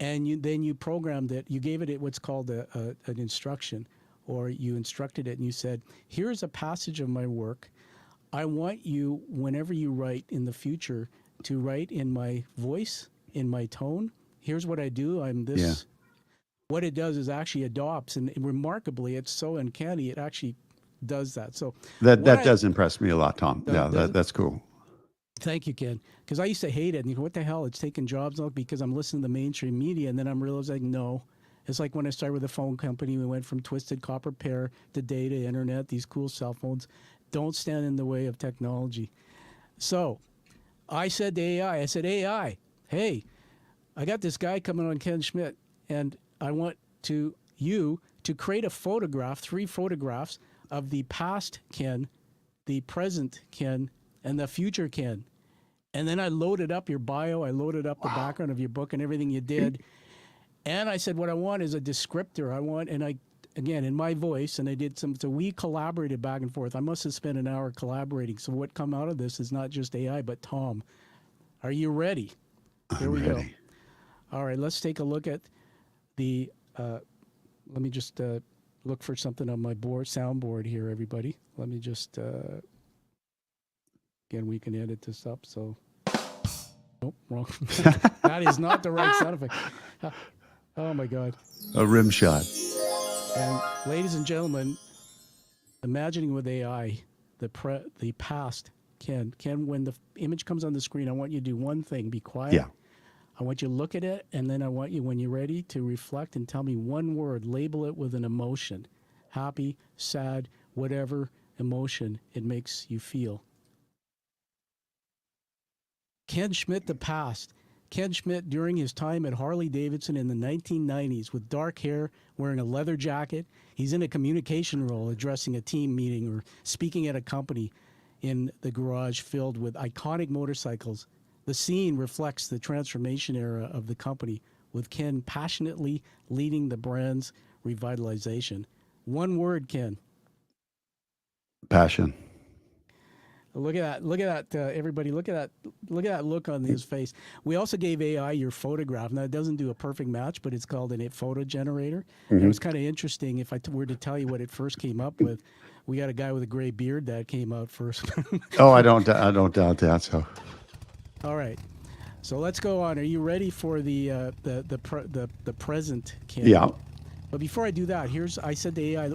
B: and then you programmed it, you gave it what's called an instruction, or you instructed it and you said, here's a passage of my work. I want you, whenever you write in the future, to write in my voice, in my tone. Here's what I do. I'm this. Yeah. What it does is actually adopts, and remarkably, it's so uncanny, it actually does that. So
C: that does impress me a lot, Tom. Yeah, that's cool.
B: Thank you, Ken. Because I used to hate it. And you go, what the hell? It's taking jobs out because I'm listening to mainstream media. And then I'm realizing, no. It's like when I started with a phone company, we went from twisted copper pair to data, internet, these cool cell phones. Don't stand in the way of technology. So I said to AI, AI, hey, I got this guy coming on, Ken Schmidt, and I want you to create a photograph, 3 photographs of the past Ken, the present Ken, and the future Ken. And then I loaded up your bio, I loaded up the background of your book and everything you did. And I said, what I want is a descriptor. I want, and I, again, in my voice, and I did some, so we collaborated back and forth. I must have spent an hour collaborating. So what come out of this is not just AI, but Tom. Are you ready? Here we go. All right, let's take a look at the, let me just look for something on my soundboard here, everybody. Let me just, again, we can edit this up, so. Nope, wrong. That is not the right sound effect. Oh my God.
C: A rim shot.
B: And ladies and gentlemen, imagining with AI, the past, Ken, when the image comes on the screen, I want you to do one thing, be quiet.
C: Yeah.
B: I want you to look at it, and then I want you, when you're ready, to reflect and tell me one word, label it with an emotion. Happy, sad, whatever emotion it makes you feel. Ken Schmidt, the past. Ken Schmidt during his time at Harley-Davidson in the 1990s with dark hair, wearing a leather jacket. He's in a communication role, addressing a team meeting or speaking at a company in the garage filled with iconic motorcycles. The scene reflects the transformation era of the company, with Ken passionately leading the brand's revitalization. One word, Ken.
C: Passion.
B: Look at that, everybody. Look at that look on his face. We also gave AI your photograph. Now, it doesn't do a perfect match, but it's called a photo generator. Mm-hmm. It was kind of interesting. If I were to tell you what it first came up with, we got a guy with a gray beard that came out first.
C: Oh, I don't doubt that. So,
B: all right. So let's go on. Are you ready for the present, Ken?
C: Yeah.
B: But before I do that, I said to AI,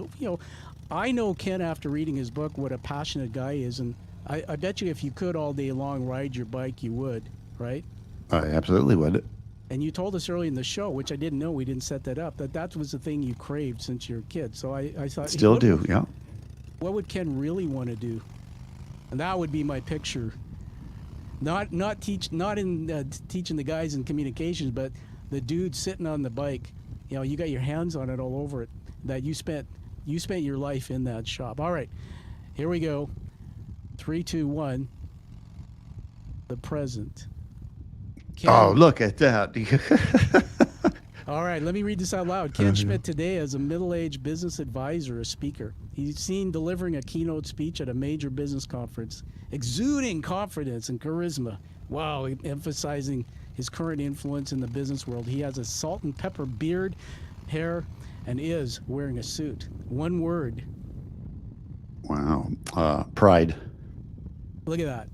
B: I know Ken after reading his book what a passionate guy is, and I bet you if you could all day long ride your bike, you would, right?
C: I absolutely would.
B: And you told us early in the show, which I didn't know, we didn't set that up, that was the thing you craved since you were a kid. So I thought...
C: Still do, yeah.
B: What would Ken really want to do? And that would be my picture. Not in teaching the guys in communications, but the dude sitting on the bike. You got your hands on it all over it. That you spent your life in that shop. All right, here we go. 3, 2, 1. The present. Ken,
C: oh, look at that.
B: all right, let me read this out loud. Ken Schmidt today is a middle-aged business advisor, a speaker. He's seen delivering a keynote speech at a major business conference, exuding confidence and charisma. Wow, emphasizing his current influence in the business world. He has a salt and pepper beard, hair, and is wearing a suit. One word.
C: Wow. Pride.
B: Look at that.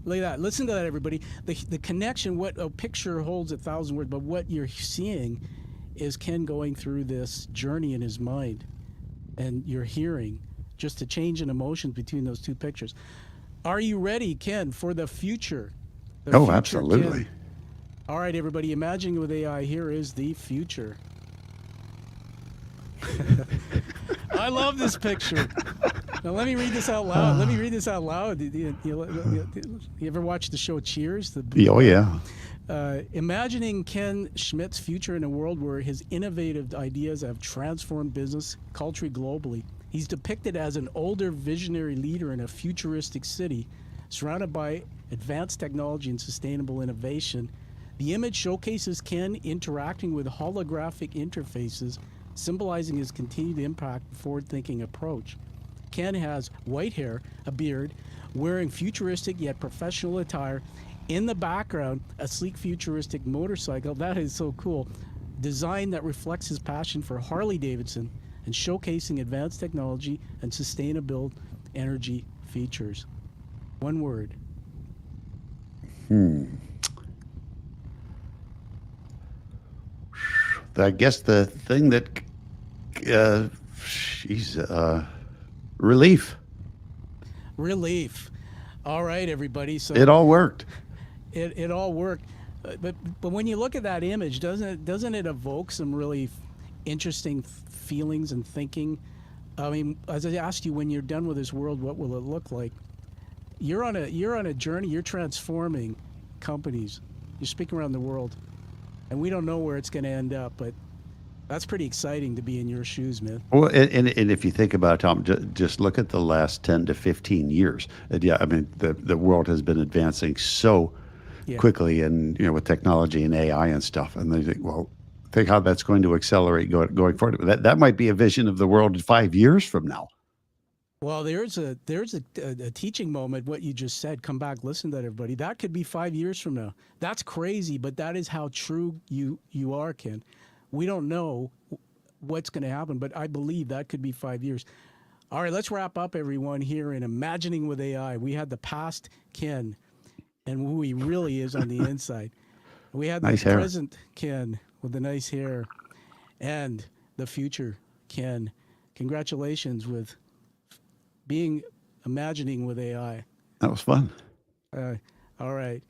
B: Look at that. Listen to that, everybody. The connection, what a picture holds 1,000 words, but what you're seeing is Ken going through this journey in his mind. And you're hearing just a change in emotions between those two pictures. Are you ready, Ken, for the future? Future,
C: absolutely.
B: Ken. All right, everybody, imagine with AI, here is the future. I love this picture. Now, let me read this out loud. You ever watch the show Cheers?
C: Oh, yeah.
B: Imagining Ken Schmidt's future in a world where his innovative ideas have transformed business culture globally. He's depicted as an older visionary leader in a futuristic city surrounded by advanced technology and sustainable innovation. The image showcases Ken interacting with holographic interfaces, symbolizing his continued impact and forward-thinking approach. Ken has white hair, a beard, wearing futuristic yet professional attire. In the background, a sleek futuristic motorcycle. That is so cool. Design that reflects his passion for Harley-Davidson and showcasing advanced technology and sustainable energy features. One word.
C: I guess the thing that, relief.
B: Relief. All right, everybody. So
C: It all worked.
B: it all worked. But when you look at that image, doesn't it evoke some really interesting feelings and thinking? I mean, as I asked you, when you're done with this world, what will it look like? You're on a journey. You're transforming companies. You're speaking around the world, and we don't know where it's going to end up. But that's pretty exciting to be in your shoes, man.
C: Well, and if you think about it, Tom, just look at the last 10 to 15 years. And yeah, I mean, the world has been advancing so
B: Yeah.
C: quickly, and with technology and AI and stuff. And they think, well, think how that's going to accelerate going forward. That might be a vision of the world 5 years from now.
B: Well, there's a teaching moment. What you just said. Come back, listen to that, everybody. That could be 5 years from now. That's crazy, but that is how true you are, Ken. We don't know what's going to happen, but I believe that could be 5 years. All right, let's wrap up, everyone, here in Imagining with AI. We had the past Ken and who he really is on the inside. We had
C: Nice
B: the
C: hair.
B: present Ken with the nice hair and the future Ken. Congratulations with imagining with AI.
C: That was fun.
B: All right.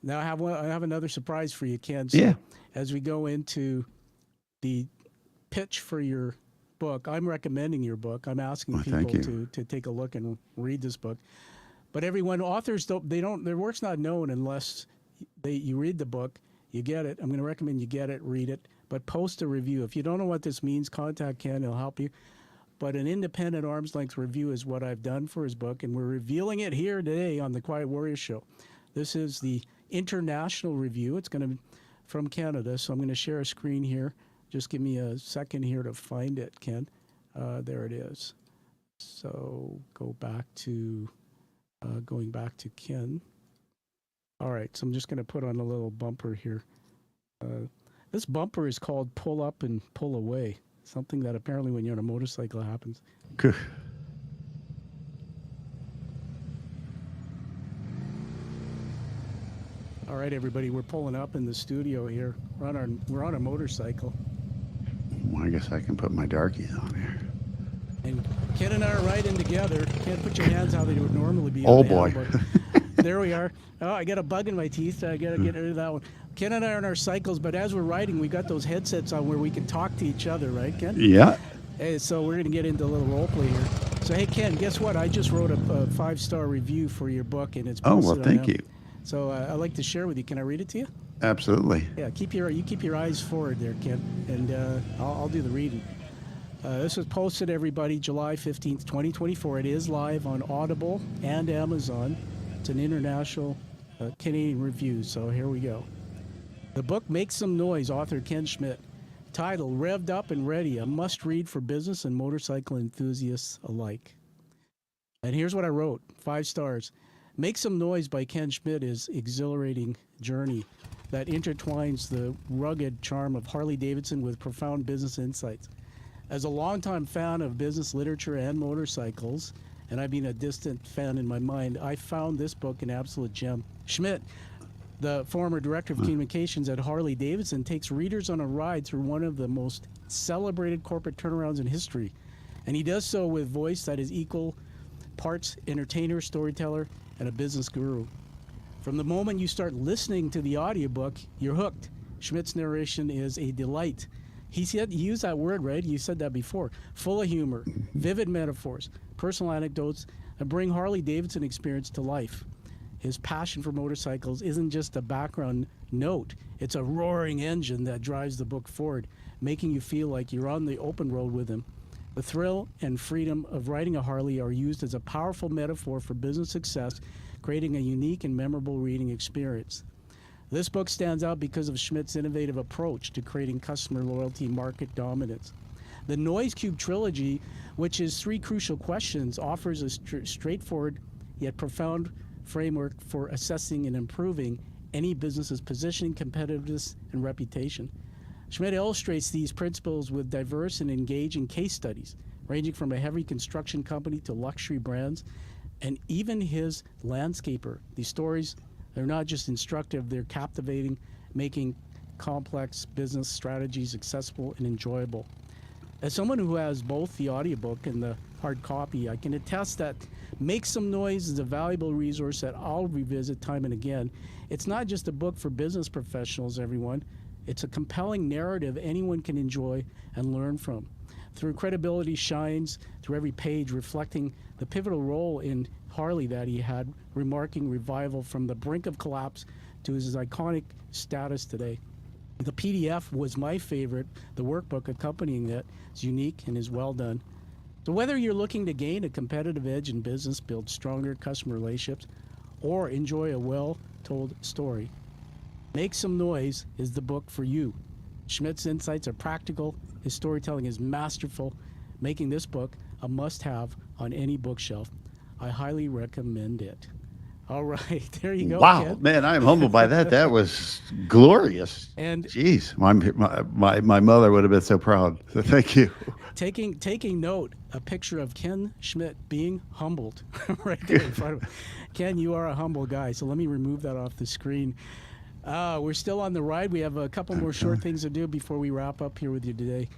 B: Now I have another surprise for you, Ken. So
C: Yeah.
B: as we go into the pitch for your book, I'm recommending your book. I'm asking
C: Well, thank
B: people to take a look and read this book. But everyone, authors their work's not known unless you read the book, you get it. I'm going to recommend you get it, read it, but post a review. If you don't know what this means, contact Ken. He'll help you. But an independent arm's length review is what I've done for his book, and we're revealing it here today on the Quiet Warrior Show. This is the international review. It's going to be from Canada, so I'm going to share a screen here. Just give me a second here to find it, Ken. There it is. So going back to Ken. All right, so I'm just going to put on a little bumper here. This bumper is called Pull Up and Pull Away, something that apparently when you're on a motorcycle happens.
C: Good.
B: All right, everybody, we're pulling up in the studio here. We're on a motorcycle.
C: Well, I guess I can put my darkies on here.
B: And Ken and I are riding together. Can't put your hands how they would normally be.
C: Oh,
B: on the
C: boy.
B: handlebar. There we are. Oh, I got a bug in my teeth. So I got to get rid of that one. Ken and I are on our cycles, but as we're riding, we got those headsets on where we can talk to each other, right, Ken?
C: Yeah.
B: Hey, so we're going to get into a little role play here. So, hey, Ken, guess what? I just wrote a 5-star review for your book, and it's
C: Oh,
B: posted
C: well,
B: on
C: thank
B: Amazon.
C: you.
B: So I'd like to share with you. Can I read it to you?
C: Absolutely.
B: Yeah, keep your eyes forward there, Ken, and I'll do the reading. This was posted, everybody, July 15th, 2024. It is live on Audible and Amazon. It's an international Canadian review, so here we go. The book Make Some Noise, author Ken Schmidt. Title, Revved Up and Ready, a must-read for business and motorcycle enthusiasts alike. And here's what I wrote, 5 stars. Make Some Noise by Ken Schmidt is exhilarating journey that intertwines the rugged charm of Harley-Davidson with profound business insights. As a longtime fan of business literature and motorcycles, and I've been a distant fan in my mind, I found this book an absolute gem. Schmidt, the former director of communications at Harley-Davidson, takes readers on a ride through one of the most celebrated corporate turnarounds in history. And he does so with voice that is equal parts entertainer, storyteller, and a business guru. From the moment you start listening to the audiobook, you're hooked. Schmidt's narration is a delight. He used that word, right? You said that before. Full of humor, vivid metaphors, personal anecdotes that bring Harley-Davidson experience to life. His passion for motorcycles isn't just a background note. It's a roaring engine that drives the book forward, making you feel like you're on the open road with him. The thrill and freedom of riding a Harley are used as a powerful metaphor for business success, creating a unique and memorable reading experience. This book stands out because of Schmidt's innovative approach to creating customer loyalty and market dominance. The Noise Cube trilogy, which is 3 crucial questions, offers a straightforward yet profound framework for assessing and improving any business's positioning, competitiveness, and reputation. Schmidt illustrates these principles with diverse and engaging case studies, ranging from a heavy construction company to luxury brands, and even his landscaper. These stories, they're not just instructive, they're captivating, making complex business strategies accessible and enjoyable. As someone who has both the audiobook and the hard copy. I can attest that Make Some Noise is a valuable resource that I'll revisit time and again. It's not just a book for business professionals, everyone. It's a compelling narrative anyone can enjoy and learn from. Through credibility shines through every page, reflecting the pivotal role in Harley that he had, remarking revival from the brink of collapse to his iconic status today. The PDF was my favorite. The workbook accompanying it is unique and is well done. So whether you're looking to gain a competitive edge in business, build stronger customer relationships, or enjoy a well-told story, Make Some Noise is the book for you. Schmidt's insights are practical. His storytelling is masterful, making this book a must-have on any bookshelf. I highly recommend it. All right, there you go.
C: Wow,
B: Ken.
C: man, I am humbled by that. That was glorious.
B: And
C: jeez, my mother would have been so proud. So thank you.
B: taking note, a picture of Ken Schmidt being humbled right there in front of him. Ken, you are a humble guy, so let me remove that off the screen. We're still on the ride. We have a couple more short things to do before we wrap up here with you today.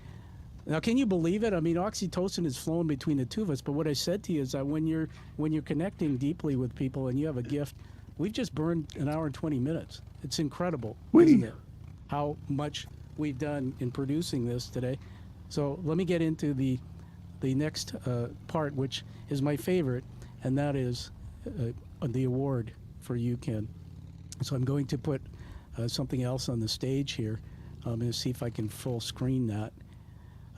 B: Now, can you believe it? I mean, oxytocin is flowing between the two of us, but what I said to you is that when you're connecting deeply with people and you have a gift, we've just burned an hour and 20 minutes. It's incredible, isn't it? How much we've done in producing this today. So let me get into the next part, which is my favorite, and that is the award for you, Ken. So I'm going to put something else on the stage here. I'm going to see if I can full screen that.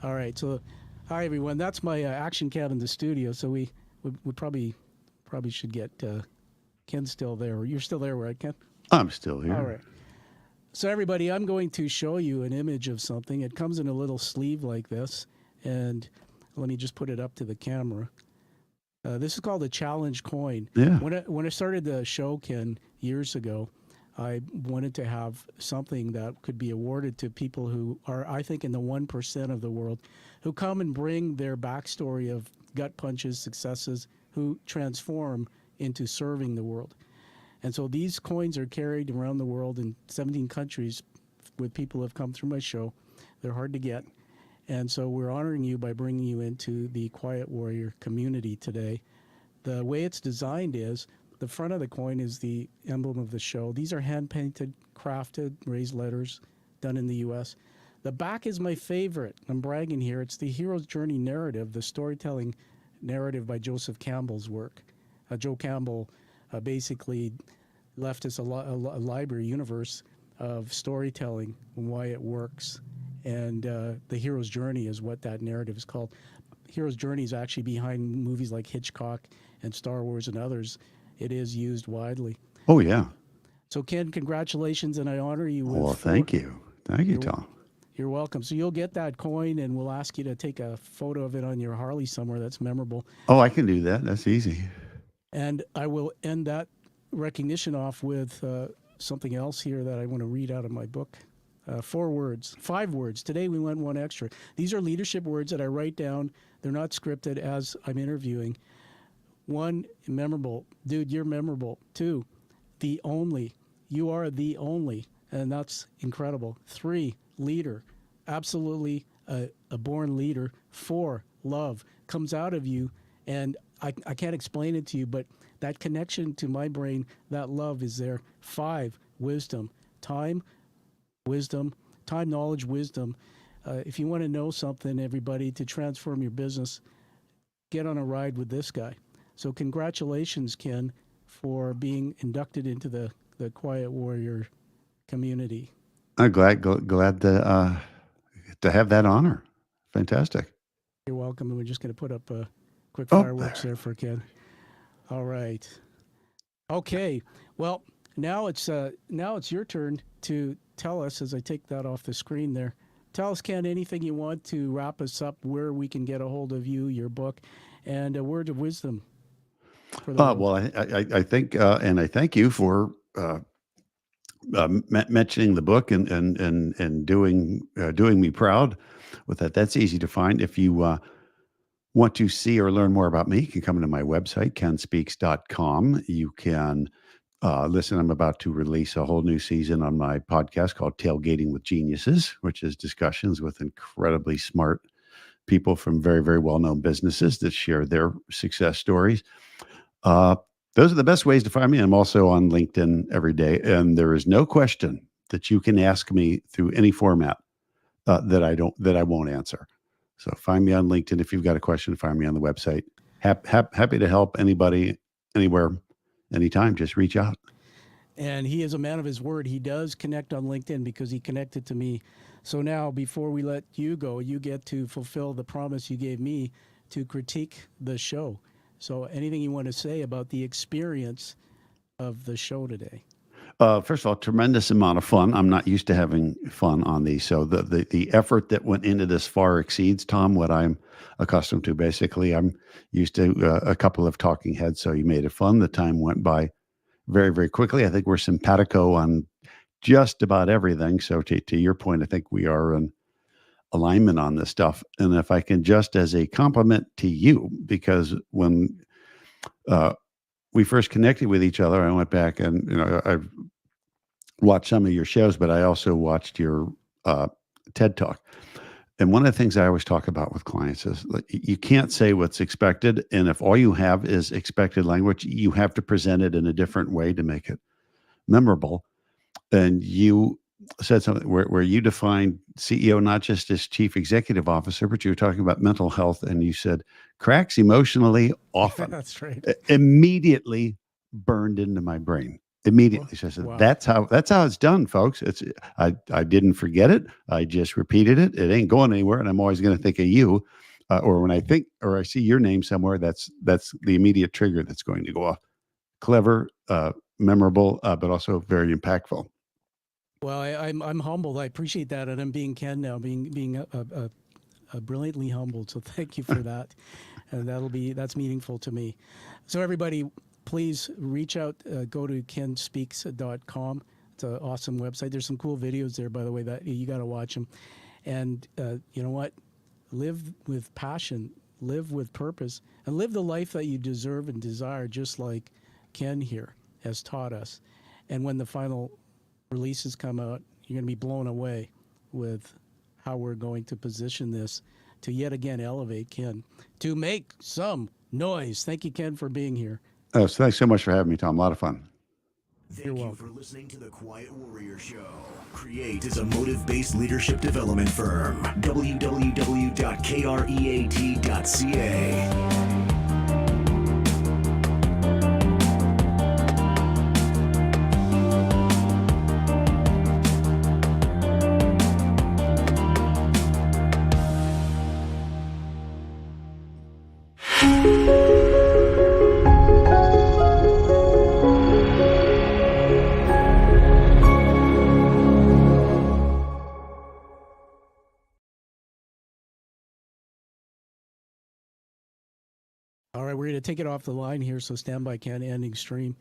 B: All right, so hi everyone. That's my action cam in the studio. So we probably should get Ken still there. You're still there, right, Ken?
C: I'm still here.
B: All right. So everybody, I'm going to show you an image of something. It comes in a little sleeve like this, and let me just put it up to the camera. This is called a challenge coin.
C: Yeah.
B: When I started the show, Ken, years ago, I wanted to have something that could be awarded to people who are, I think, in the 1% of the world, who come and bring their backstory of gut punches, successes, who transform into serving the world. And so these coins are carried around the world in 17 countries with people who have come through my show. They're hard to get. And so we're honoring you by bringing you into the Quiet Warrior community today. The way it's designed is the front of the coin is the emblem of the show. These are hand-painted, crafted, raised letters done in the U.S. The back is my favorite. I'm bragging here. It's the hero's journey narrative, the storytelling narrative by Joseph Campbell's work. Joe Campbell basically left us a library universe of storytelling and why it works. And the hero's journey is what that narrative is called. Hero's journey is actually behind movies like Hitchcock and Star Wars and others. It is used widely.
C: Oh, yeah.
B: So, Ken, congratulations, and I honor you with...
C: Well, thank you. Thank you, Tom.
B: You're welcome. So you'll get that coin, and we'll ask you to take a photo of it on your Harley somewhere that's memorable.
C: Oh, I can do that. That's easy.
B: And I will end that recognition off with something else here that I want to read out of my book. 5 words. Today we went one extra. These are leadership words that I write down. They're not scripted as I'm interviewing. 1, memorable. Dude, you're memorable. 2, the only. You are the only. And that's incredible. 3, leader. Absolutely a born leader. 4, love. Comes out of you. And I can't explain it to you, but that connection to my brain, that love is there. 5, wisdom. Time, knowledge, wisdom. If you want to know something, everybody, to transform your business, get on a ride with this guy. So congratulations, Ken, for being inducted into the Quiet Warrior community.
C: I'm glad to have that honor. Fantastic.
B: You're welcome. And we're just going to put up quick fireworks there for Ken. All right. Okay. Well, now it's your turn to tell us, as I take that off the screen there. Tell us, Ken, anything you want to wrap us up, where we can get a hold of you, your book, and a word of wisdom.
C: Well, I think, and I thank you for mentioning the book and doing me proud with that. That's easy to find. If you want to see or learn more about me, you can come to my website, kenspeaks.com. You can listen. I'm about to release a whole new season on my podcast called Tailgating with Geniuses, which is discussions with incredibly smart people from very, very well-known businesses that share their success stories. Uh, those are the best ways to find me. I'm also on LinkedIn every day, and there is no question that you can ask me through any format that I won't answer. So find me on LinkedIn if you've got a question. Find me on the website. Happy to help anybody, anywhere, anytime. Just reach out.
B: And he is a man of his word. He does connect on LinkedIn because he connected to me. So now, before we let you go, you get to fulfill the promise you gave me to critique the show. So anything you want to say about the experience of the show today?
C: First of all, tremendous amount of fun. I'm not used to having fun on these, so the effort that went into this far exceeds, Tom, what I'm accustomed to. Basically, I'm used to a couple of talking heads, so you made it fun. The time went by very, very quickly. I think we're simpatico on just about everything. So to your point, I think we are in alignment on this stuff. And if I can just as a compliment to you, because when we first connected with each other, I went back and I've watched some of your shows, but I also watched your TED Talk. And one of the things I always talk about with clients is like, you can't say what's expected. And if all you have is expected language, you have to present it in a different way to make it memorable. And you said something where you defined CEO not just as chief executive officer, but you were talking about mental health. And you said cracks emotionally often.
B: That's right.
C: Immediately burned into my brain. Immediately. So I said,
B: Wow.
C: that's how it's done, folks. I didn't forget it. I just repeated it. It ain't going anywhere. And I'm always going to think of you. Or when I think, or I see your name somewhere, that's the immediate trigger that's going to go off. Clever, memorable, but also very impactful.
B: Well, I'm humbled. I appreciate that, and I'm being Ken now, being brilliantly humbled. So thank you for that, and that's meaningful to me. So everybody, please reach out. Go to kenspeaks.com. It's an awesome website. There's some cool videos there, by the way, that you got to watch them. And you know what? Live with passion, live with purpose, and live the life that you deserve and desire, just like Ken here has taught us. And when the final releases come out, you're going to be blown away with how we're going to position this to yet again elevate Ken to make some noise. Thank you, Ken, for being here.
C: Oh, so thanks so much for having me, Tom. A lot of fun.
A: Thank you for listening to the Quiet Warrior Show. Create is a motive-based leadership development firm. www.kreat.ca.
B: All right, we're going to take it off the line here, so stand by, Ken. Ending stream.